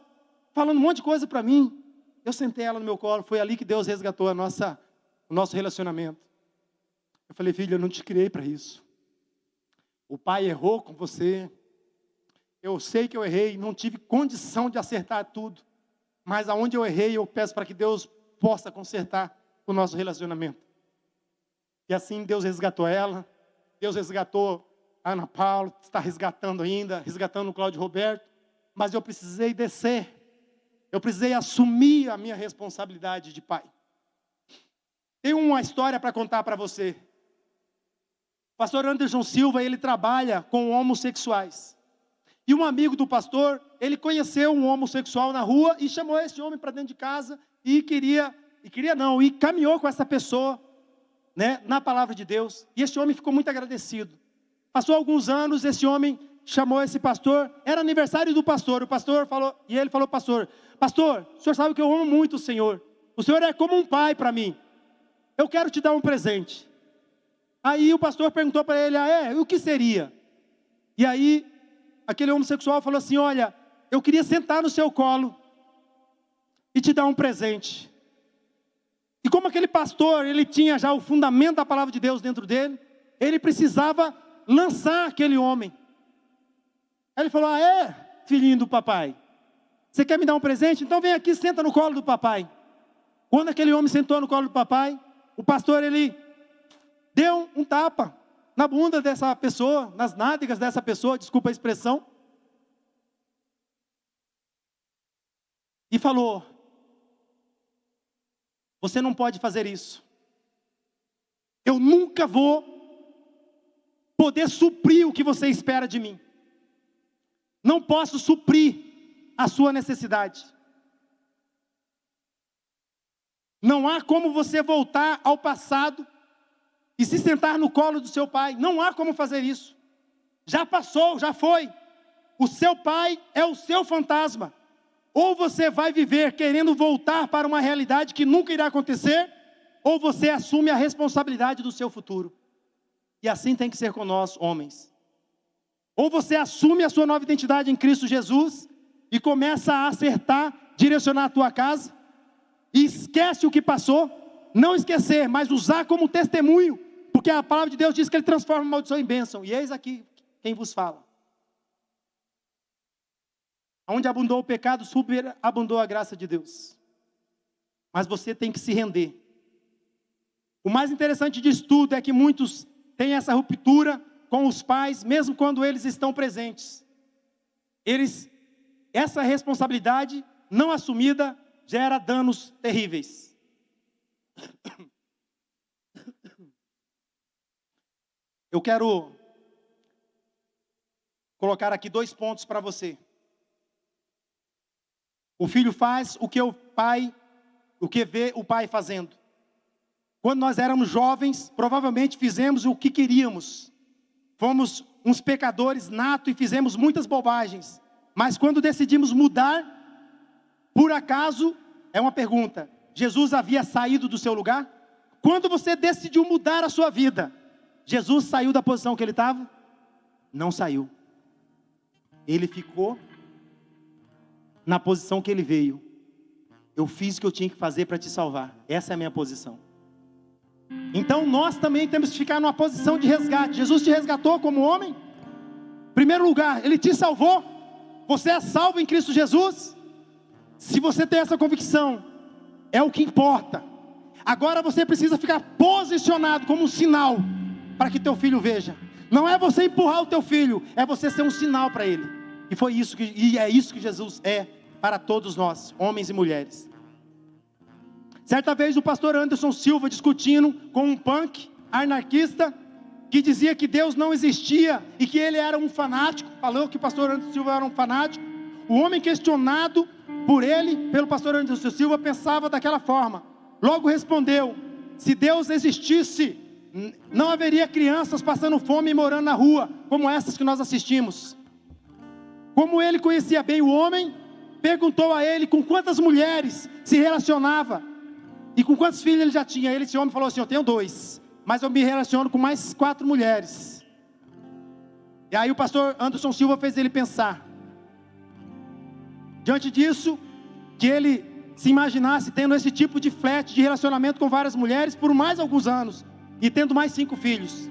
falando um monte de coisa para mim. Eu sentei ela no meu colo, foi ali que Deus resgatou o nosso relacionamento. Eu falei, filha, eu não te criei para isso. O pai errou com você. Eu sei que eu errei, não tive condição de acertar tudo. Mas aonde eu errei, eu peço para que Deus possa consertar o nosso relacionamento. E assim Deus resgatou ela. Deus resgatou a Ana Paula, está resgatando ainda, resgatando o Cláudio Roberto. Mas eu precisei descer. Eu precisei assumir a minha responsabilidade de pai. Tem uma história para contar para você. O pastor Anderson Silva, ele trabalha com homossexuais. E um amigo do pastor, ele conheceu um homossexual na rua e chamou esse homem para dentro de casa e caminhou com essa pessoa, né, na palavra de Deus. E esse homem ficou muito agradecido. Passou alguns anos, esse homem chamou esse pastor, era aniversário do pastor, o pastor falou, e ele falou, pastor, o senhor sabe que eu amo muito o senhor é como um pai para mim, eu quero te dar um presente. Aí o pastor perguntou para ele, o que seria? E aí, aquele homossexual falou assim, olha, eu queria sentar no seu colo e te dar um presente. E como aquele pastor, ele tinha já o fundamento da palavra de Deus dentro dele, ele precisava lançar aquele homem. Aí ele falou, filhinho do papai, você quer me dar um presente? Então vem aqui, senta no colo do papai. Quando aquele homem sentou no colo do papai, o pastor, ele deu um tapa na bunda dessa pessoa, nas nádegas dessa pessoa, desculpa a expressão, e falou, você não pode fazer isso. Eu nunca vou poder suprir o que você espera de mim. Não posso suprir a sua necessidade. Não há como você voltar ao passado e se sentar no colo do seu pai. Não há como fazer isso. Já passou, já foi. O seu pai é o seu fantasma. Ou você vai viver querendo voltar para uma realidade que nunca irá acontecer, ou você assume a responsabilidade do seu futuro. E assim tem que ser com nós, homens. Ou você assume a sua nova identidade em Cristo Jesus e começa a acertar, direcionar a tua casa, e esquece o que passou. Não esquecer, mas usar como testemunho, porque a palavra de Deus diz que Ele transforma a maldição em bênção. E eis aqui quem vos fala. Onde abundou o pecado, superabundou a graça de Deus. Mas você tem que se render. O mais interessante disso tudo é que muitos têm essa ruptura com os pais, mesmo quando eles estão presentes. Essa responsabilidade não assumida gera danos terríveis. Eu quero colocar aqui 2 pontos para você. O filho faz o que vê o pai fazendo. Quando nós éramos jovens, provavelmente fizemos o que queríamos. Fomos uns pecadores natos e fizemos muitas bobagens. Mas quando decidimos mudar, por acaso, é uma pergunta, Jesus havia saído do seu lugar? Quando você decidiu mudar a sua vida, Jesus saiu da posição que ele estava? Não saiu. Ele ficou na posição que ele veio. Eu fiz o que eu tinha que fazer para te salvar. Essa é a minha posição. Então nós também temos que ficar numa posição de resgate. Jesus te resgatou como homem. Em primeiro lugar, Ele te salvou. Você é salvo em Cristo Jesus. Se você tem essa convicção, é o que importa. Agora você precisa ficar posicionado como um sinal para que teu filho veja. Não é você empurrar o teu filho, é você ser um sinal para ele. E é isso que Jesus é para todos nós, homens e mulheres. Certa vez o pastor Anderson Silva discutindo com um punk anarquista que dizia que Deus não existia e que ele era um fanático, falou que o pastor Anderson Silva era um fanático. O homem questionado pelo pastor Anderson Silva, pensava daquela forma. Logo respondeu: se Deus existisse, não haveria crianças passando fome e morando na rua, como essas que nós assistimos. Como ele conhecia bem o homem, perguntou a ele com quantas mulheres se relacionava e com quantos filhos ele já tinha. Esse homem falou assim: eu tenho 2, mas eu me relaciono com mais 4 mulheres. E aí o pastor Anderson Silva fez ele pensar. Diante disso, que ele se imaginasse tendo esse tipo de flerte de relacionamento com várias mulheres por mais alguns anos, e tendo mais 5 filhos.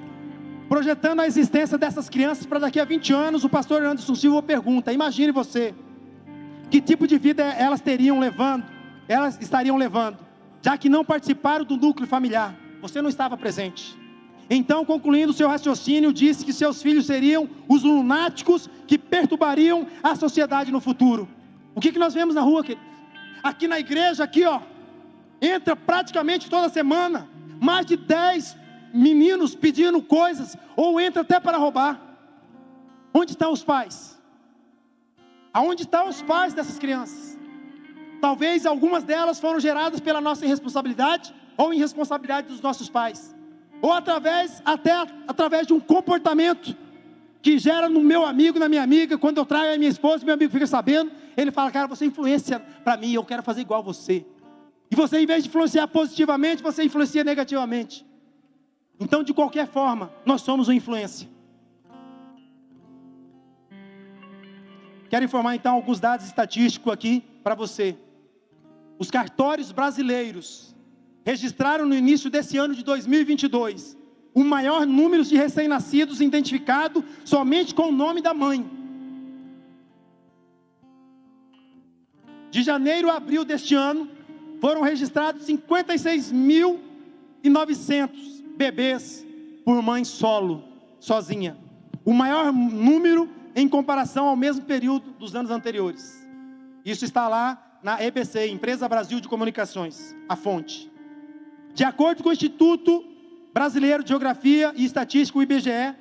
Projetando a existência dessas crianças para daqui a 20 anos, o pastor Anderson Silva pergunta: imagine você, que tipo de vida elas estariam levando, já que não participaram do núcleo familiar, você não estava presente. Então, concluindo seu raciocínio, disse que seus filhos seriam os lunáticos que perturbariam a sociedade no futuro. O que nós vemos na rua? Aqui na igreja, entra praticamente toda semana, mais de 10 meninos pedindo coisas, ou entra até para roubar. Onde estão os pais? Aonde estão os pais dessas crianças? Talvez algumas delas foram geradas pela nossa irresponsabilidade, ou irresponsabilidade dos nossos pais, ou através de um comportamento que gera no meu amigo, na minha amiga. Quando eu trago a minha esposa, meu amigo fica sabendo, ele fala, cara, você influencia para mim, eu quero fazer igual a você. E você, em vez de influenciar positivamente, você influencia negativamente. Então, de qualquer forma, nós somos uma influência. Quero informar então alguns dados estatísticos aqui para você. Os cartórios brasileiros registraram no início desse ano de 2022 o maior número de recém-nascidos identificado somente com o nome da mãe. De janeiro a abril deste ano, foram registrados 56.900 bebês por mãe solo, sozinha. O maior número em comparação ao mesmo período dos anos anteriores. Isso está lá na EBC, Empresa Brasil de Comunicações, a fonte. De acordo com o Instituto Brasileiro de Geografia e Estatística, o IBGE,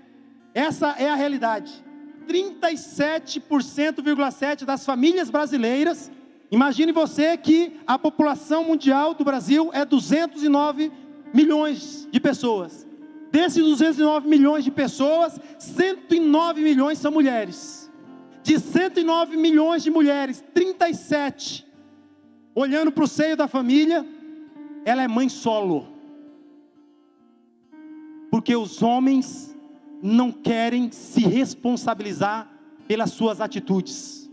essa é a realidade. 37,7% das famílias brasileiras, imagine você que a população mundial do Brasil é 209 milhões de pessoas. Desses 209 milhões de pessoas, 109 milhões são mulheres. De 109 milhões de mulheres, 37, olhando para o seio da família, ela é mãe solo. Porque os homens não querem se responsabilizar pelas suas atitudes.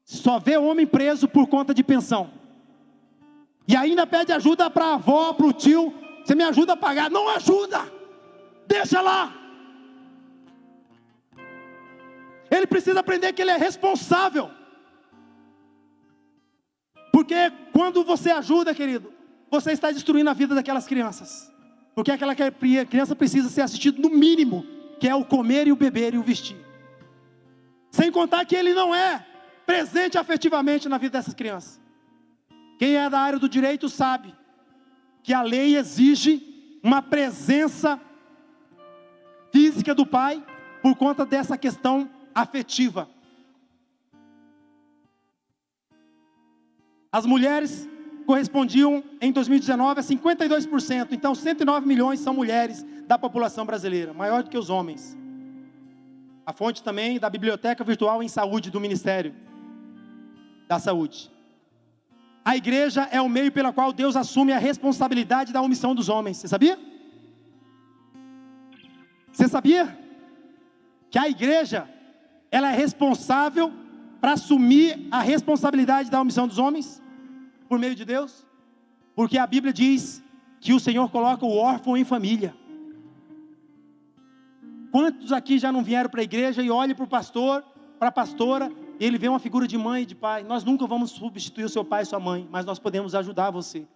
Só vê o homem preso por conta de pensão. E ainda pede ajuda para a avó, para o tio. Você me ajuda a pagar? Não ajuda! Deixa lá! Ele precisa aprender que ele é responsável. Porque quando você ajuda, querido, você está destruindo a vida daquelas crianças. Porque aquela criança precisa ser assistida no mínimo, que é o comer e o beber e o vestir. Sem contar que ele não é presente afetivamente na vida dessas crianças. Quem é da área do direito sabe que a lei exige uma presença física do pai por conta dessa questão afetiva. As mulheres correspondiam em 2019 a 52%, então 109 milhões são mulheres da população brasileira, maior do que os homens. A fonte também da Biblioteca Virtual em Saúde do Ministério da Saúde. A igreja é o meio pelo qual Deus assume a responsabilidade da omissão dos homens. Você sabia? Você sabia que a igreja ela é responsável para assumir a responsabilidade da omissão dos homens por meio de Deus? Porque a Bíblia diz que o Senhor coloca o órfão em família. Quantos aqui já não vieram para a igreja e olham para o pastor, para a pastora, e ele vê uma figura de mãe e de pai? Nós nunca vamos substituir o seu pai e sua mãe, mas nós podemos ajudar você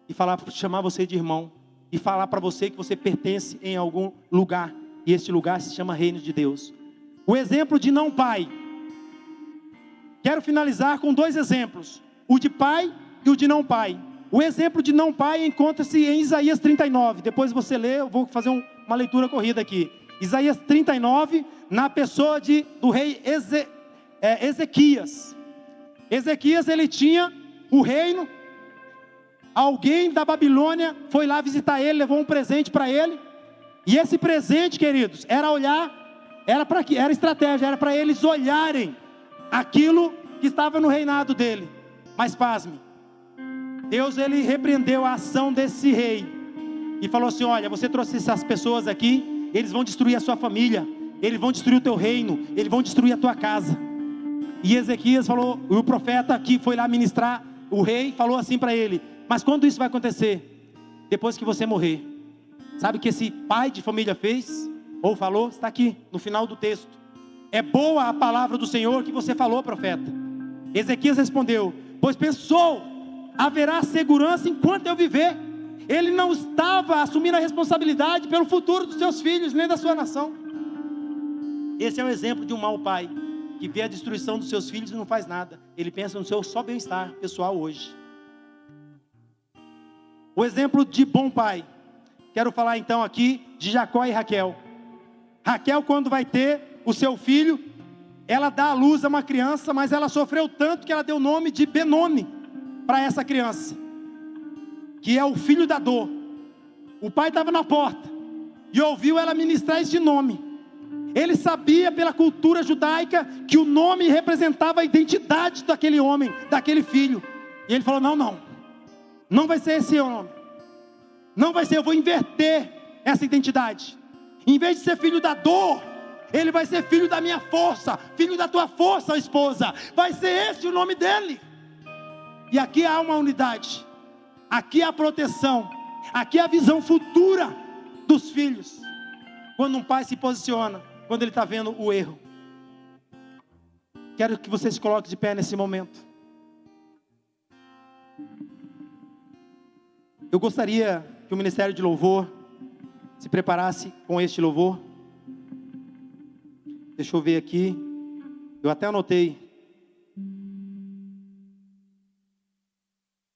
e chamar você de irmão e falar para você que você pertence em algum lugar, e esse lugar se chama Reino de Deus. O exemplo de não pai. Quero finalizar com dois exemplos, o de pai e o de não pai. O exemplo de não pai encontra-se em Isaías 39. Depois você lê, eu vou fazer uma leitura corrida aqui. Isaías 39, na pessoa do rei Ezequias. Ezequias, ele tinha o reino. Alguém da Babilônia foi lá visitar ele, levou um presente para ele. E esse presente, queridos, era estratégia, era para eles olharem aquilo que estava no reinado dele. Mas pasme, Deus ele repreendeu a ação desse rei e falou assim: olha, você trouxe essas pessoas aqui, eles vão destruir a sua família, eles vão destruir o teu reino, eles vão destruir a tua casa. E Ezequias falou, o profeta que foi lá ministrar, o rei falou assim para ele: mas quando isso vai acontecer? Depois que você morrer. Sabe o que esse pai de família fez? Ou falou? Está aqui no final do texto. É boa a palavra do Senhor que você falou, profeta. Ezequias respondeu: pois pensou, haverá segurança enquanto eu viver. Ele não estava assumindo a responsabilidade pelo futuro dos seus filhos, nem da sua nação. Esse é o exemplo de um mau pai, que vê a destruição dos seus filhos e não faz nada. Ele pensa no seu só bem-estar pessoal hoje. O exemplo de bom pai. Quero falar então aqui de Jacó e Raquel. Raquel, quando vai ter o seu filho, ela dá à luz a uma criança, mas ela sofreu tanto que ela deu o nome de Benoni para essa criança, que é o filho da dor. O pai estava na porta e ouviu ela ministrar esse nome. Ele sabia pela cultura judaica que o nome representava a identidade daquele homem, daquele filho. E ele falou: não vai ser esse o nome. Não vai ser, eu vou inverter essa identidade. Em vez de ser filho da dor, ele vai ser filho da minha força, filho da tua força, esposa. Vai ser esse o nome dele. E aqui há uma unidade, aqui há proteção, aqui há a visão futura dos filhos. Quando um pai se posiciona, quando ele está vendo o erro. Quero que você se coloque de pé nesse momento. Eu gostaria que o Ministério de Louvor se preparasse com este louvor. Deixa eu ver aqui. Eu até anotei.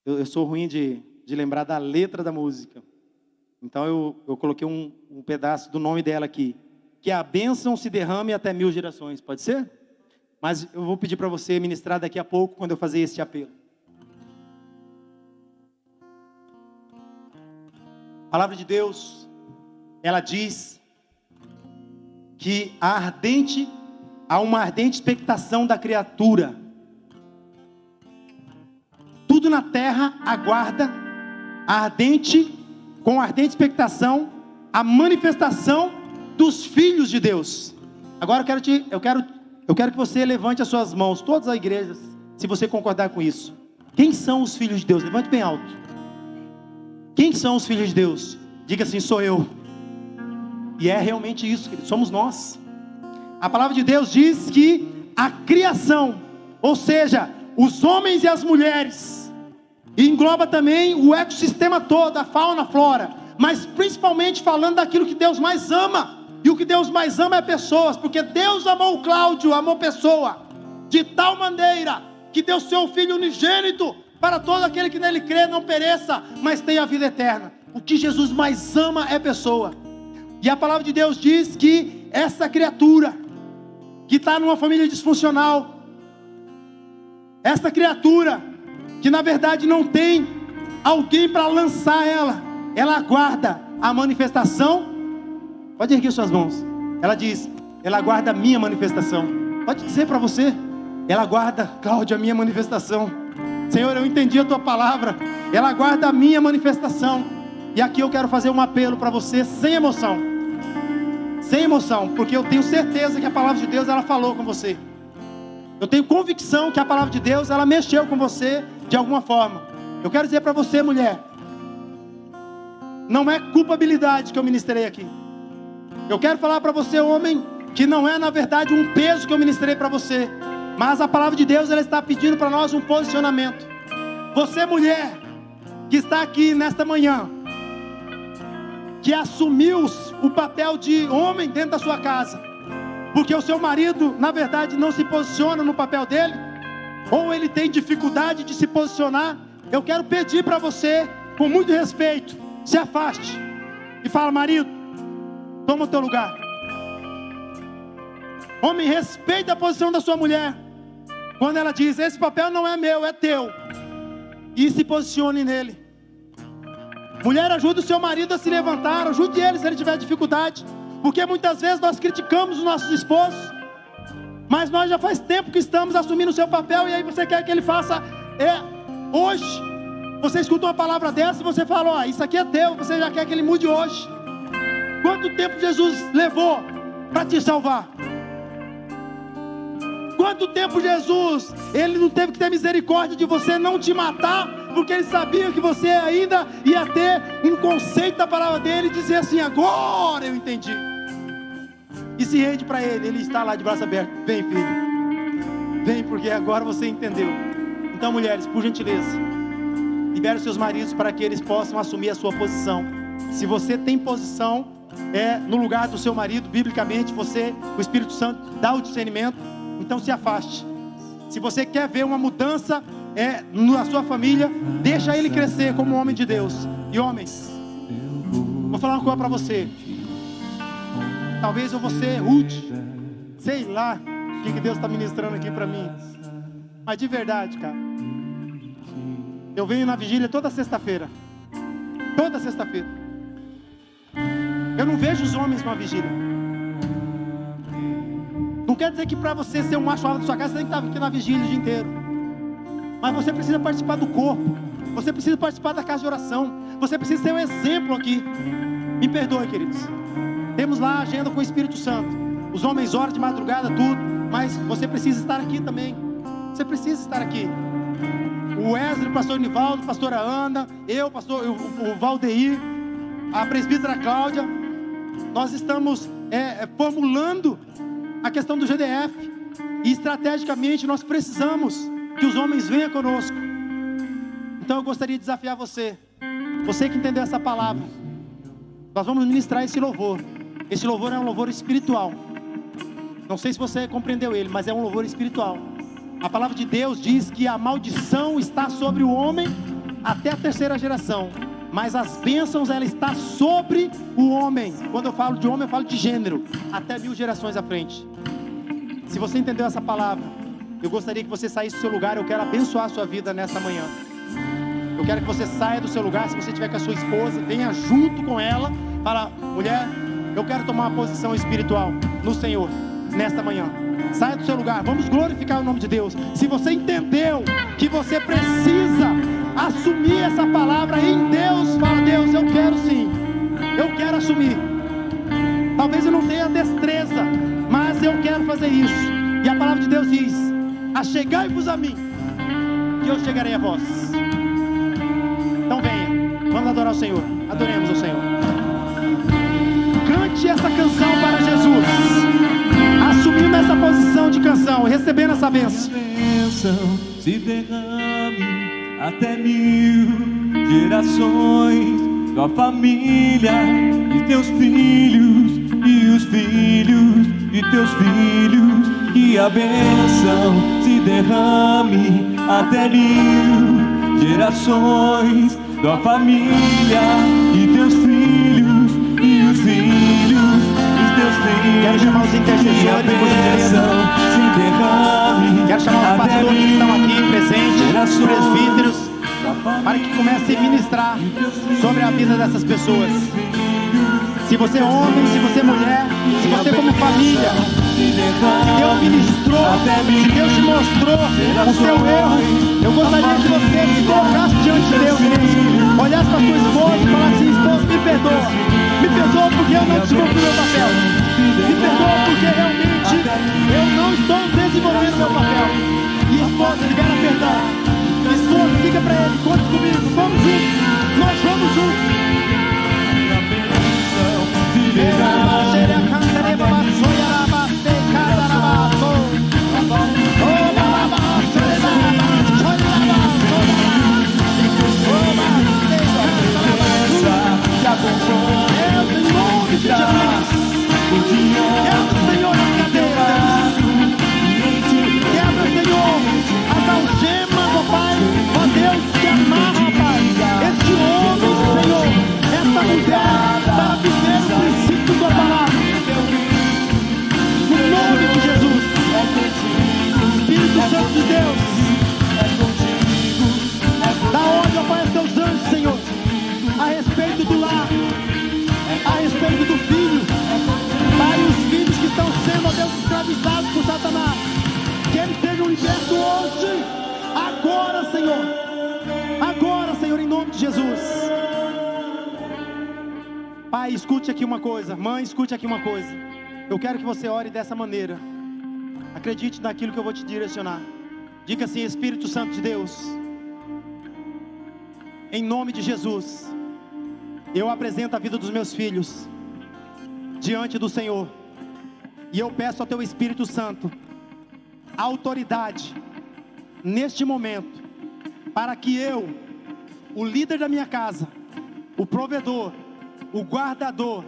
Eu sou ruim de lembrar da letra da música. Então eu coloquei um pedaço do nome dela aqui. Que a bênção se derrame até 1000 gerações. Pode ser? Mas eu vou pedir para você ministrar daqui a pouco, quando eu fazer este apelo. A palavra de Deus, ela diz que há uma ardente expectação da criatura. Tudo na terra aguarda com ardente expectação, a manifestação dos filhos de Deus. Agora eu quero que você levante as suas mãos, todas as igrejas, se você concordar com isso. Quem são os filhos de Deus? Levante bem alto. Quem são os filhos de Deus? Diga assim: sou eu. E é realmente isso, querido, somos nós. A palavra de Deus diz que a criação, ou seja, os homens e as mulheres, e engloba também o ecossistema todo, a fauna, a flora, mas principalmente falando daquilo que Deus mais ama. E o que Deus mais ama é pessoas, porque Deus amou o Cláudio, amou pessoa, de tal maneira que deu seu Filho unigênito, para todo aquele que nele crê não pereça, mas tenha a vida eterna. O que Jesus mais ama é pessoa. E a palavra de Deus diz que essa criatura, que está numa família disfuncional, essa criatura, que na verdade não tem alguém para lançar ela aguarda a manifestação. Pode erguer suas mãos. Ela diz: ela aguarda a minha manifestação. Pode dizer para você: ela aguarda, Cláudia, a minha manifestação. Senhor, eu entendi a tua palavra. Ela aguarda a minha manifestação. E aqui eu quero fazer um apelo para você, sem emoção. Sem emoção, porque eu tenho certeza que a palavra de Deus, ela falou com você. Eu tenho convicção que a palavra de Deus, ela mexeu com você de alguma forma. Eu quero dizer para você, mulher, não é culpabilidade que eu ministrei aqui. Eu quero falar para você, homem, que não é na verdade um peso que eu ministrei para você, mas a palavra de Deus, ela está pedindo para nós um posicionamento. Você, mulher, que está aqui nesta manhã, que assumiu o papel de homem dentro da sua casa, porque o seu marido, na verdade, não se posiciona no papel dele, ou ele tem dificuldade de se posicionar, eu quero pedir para você, com muito respeito, se afaste e fala: marido, toma o teu lugar. Homem, respeita a posição da sua mulher, quando ela diz: esse papel não é meu, é teu, e se posicione nele. Mulher, ajude o seu marido a se levantar, ajude ele se ele tiver dificuldade, porque muitas vezes nós criticamos os nossos esposos, mas nós já faz tempo que estamos assumindo o seu papel, e aí você quer que ele faça hoje. Você escuta uma palavra dessa e você fala: ó, isso aqui é teu, você já quer que ele mude hoje. Quanto tempo Jesus levou para te salvar? Quanto tempo Jesus, ele não teve que ter misericórdia de você, não te matar, porque ele sabia que você ainda ia ter um conceito da palavra dele e dizer assim: agora eu entendi. E se rende para ele, ele está lá de braço aberto: vem, filho, vem, porque agora você entendeu. Então, mulheres, por gentileza, libere seus maridos para que eles possam assumir a sua posição. Se você tem posição no lugar do seu marido, biblicamente, o Espírito Santo dá o discernimento, então se afaste. Se você quer ver uma mudança na sua família, deixa ele crescer como um homem de Deus. E homens, vou falar uma coisa para você. Talvez eu vou ser rude, sei lá o que Deus está ministrando aqui para mim, mas de verdade, cara, eu venho na vigília toda sexta-feira. Toda sexta-feira. Eu não vejo os homens numa vigília. quer dizer que para você ser um macho alfa da sua casa, você tem que estar aqui na vigília o dia inteiro. Mas você precisa participar do corpo. Você precisa participar da casa de oração. Você precisa ser um exemplo aqui. Me perdoe, queridos. Temos lá a agenda com o Espírito Santo. Os homens oram de madrugada, tudo. Mas você precisa estar aqui também. Você precisa estar aqui. O Wesley, o pastor Nivaldo, a pastora Ana, eu, o Valdeir, a presbítera Cláudia. Nós estamos formulando a questão do GDF. E estrategicamente nós precisamos que os homens venham conosco. Então eu gostaria de desafiar você. Você que entendeu essa palavra. Nós vamos ministrar esse louvor. Esse louvor é um louvor espiritual. Não sei se você compreendeu ele, mas é um louvor espiritual. A palavra de Deus diz que a maldição está sobre o homem até a 3ª geração. Mas as bênçãos, ela está sobre o homem. Quando eu falo de homem, eu falo de gênero. Até 1000 gerações à frente. Se você entendeu essa palavra, eu gostaria que você saísse do seu lugar. Eu quero abençoar a sua vida nessa manhã. Eu quero que você saia do seu lugar. Se você estiver com a sua esposa, venha junto com ela. Fala, mulher, eu quero tomar uma posição espiritual no Senhor nesta manhã. Saia do seu lugar, vamos glorificar o nome de Deus. Se você entendeu que você precisa assumir essa palavra em Deus, fala, Deus, eu quero sim, eu quero assumir. Talvez eu não tenha destreza, mas eu quero fazer isso. E a palavra de Deus diz: achegai-vos a mim, que eu chegarei a vós. Então venha, vamos adorar o Senhor. Adoremos o Senhor. Cante essa canção para Jesus, assumindo essa posição de canção, recebendo essa bênção. Se derrame até 1000 gerações, tua família e teus filhos, e os filhos de teus filhos, e a bênção se derrame até 1000 gerações, tua família e teus filhos, e os filhos dos teus filhos. Quero chamar os intercessores, se derrame. Quero chamar os pastores que estão aqui presentes, os presbíteros, para que comecem a ministrar sobre a vida dessas pessoas. Se você é homem, se você é mulher, se você como família, se Deus ministrou, se Deus te mostrou o seu erro, eu gostaria que você se colocasse diante de Deus mesmo, olhasse para a sua esposa e falasse assim: esposa, me perdoa porque eu não descumpri o meu papel, me perdoa porque realmente eu não estou desenvolvendo o meu papel. E esposa, libera perdão. Esposa, liga para ele, conte comigo, vamos juntos, nós vamos juntos. Quebra, Senhor, as algemas, ó Pai, ó Deus, que amarra, Pai, este homem, Senhor, esta mulher, para viver o princípio da palavra. No nome de Jesus, Espírito Santo de Deus, dá ordem, ó Pai, aos teus anjos, Senhor, a respeito do lar, a respeito do filho, Pai, os filhos que estão sendo, ó Deus, escravizados por Satanás, que eles sejam libertos hoje, agora, Senhor, em nome de Jesus. Pai, escute aqui uma coisa, mãe, escute aqui uma coisa. Eu quero que você ore dessa maneira. Acredite naquilo que eu vou te direcionar. Diga assim: Espírito Santo de Deus, em nome de Jesus, eu apresento a vida dos meus filhos diante do Senhor, e eu peço ao teu Espírito Santo a autoridade neste momento, para que eu, o líder da minha casa, o provedor, o guardador,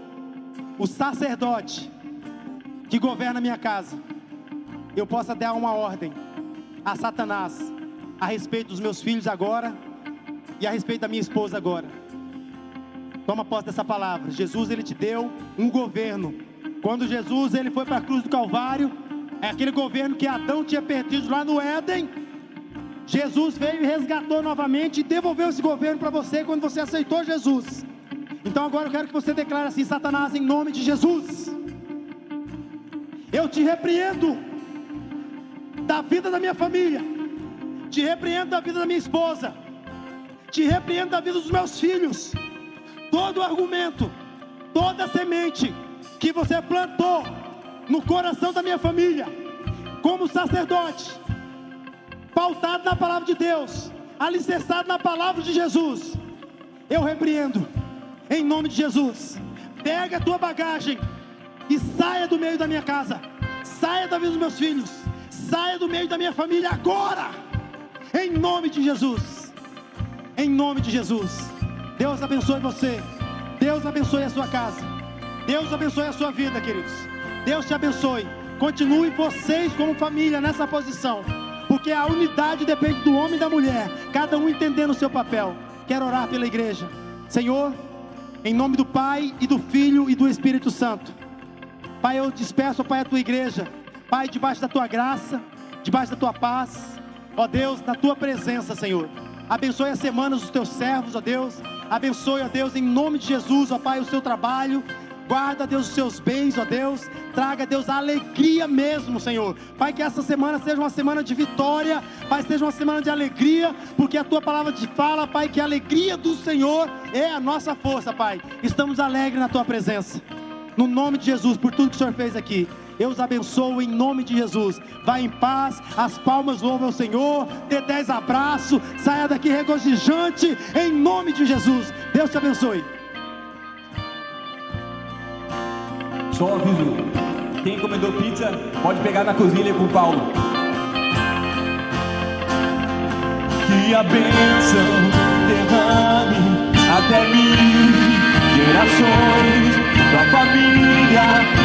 o sacerdote que governa a minha casa, eu possa dar uma ordem a Satanás a respeito dos meus filhos agora e a respeito da minha esposa agora. Toma posse dessa palavra. Jesus, ele te deu um governo. Quando Jesus, ele foi para a cruz do Calvário, é aquele governo que Adão tinha perdido lá no Éden. Jesus veio e resgatou novamente e devolveu esse governo para você quando você aceitou Jesus. Então agora eu quero que você declare assim: Satanás, em nome de Jesus, Eu te repreendo da vida da minha família, te repreendo da vida da minha esposa, te repreendo da vida dos meus filhos. Todo argumento, toda semente que você plantou no coração da minha família, como sacerdote, pautado na palavra de Deus, alicerçado na palavra de Jesus, eu repreendo, em nome de Jesus. Pega a tua bagagem e saia do meio da minha casa, saia da vida dos meus filhos, saia do meio da minha família agora, em nome de Jesus, em nome de Jesus. Deus abençoe você, Deus abençoe a sua casa, Deus abençoe a sua vida, queridos. Deus te abençoe. Continue vocês como família nessa posição, porque a unidade depende do homem e da mulher, cada um entendendo o seu papel. Quero orar pela igreja. Senhor, em nome do Pai e do Filho e do Espírito Santo, Pai, eu despeço, Pai, a tua igreja, Pai, debaixo da tua graça, debaixo da tua paz, ó Deus, na tua presença, Senhor. Abençoe as semanas dos teus servos, ó Deus. Abençoe, ó Deus, em nome de Jesus, ó Pai, o seu trabalho. Guarda, Deus, os seus bens, ó Deus. Traga, Deus, a alegria mesmo, Senhor. Pai, que essa semana seja uma semana de vitória, Pai, seja uma semana de alegria, porque a tua palavra te fala, Pai, que a alegria do Senhor é a nossa força, Pai. Estamos alegres na tua presença, no nome de Jesus, por tudo que o Senhor fez aqui. Eu os abençoo em nome de Jesus. Vá em paz, as palmas louvam o Senhor, dê 10 abraços, saia daqui regozijante, em nome de Jesus. Deus te abençoe. Só um aviso, quem encomendou pizza pode pegar na cozinha com o Paulo. Que a bênção derrame até 1000 gerações, tua família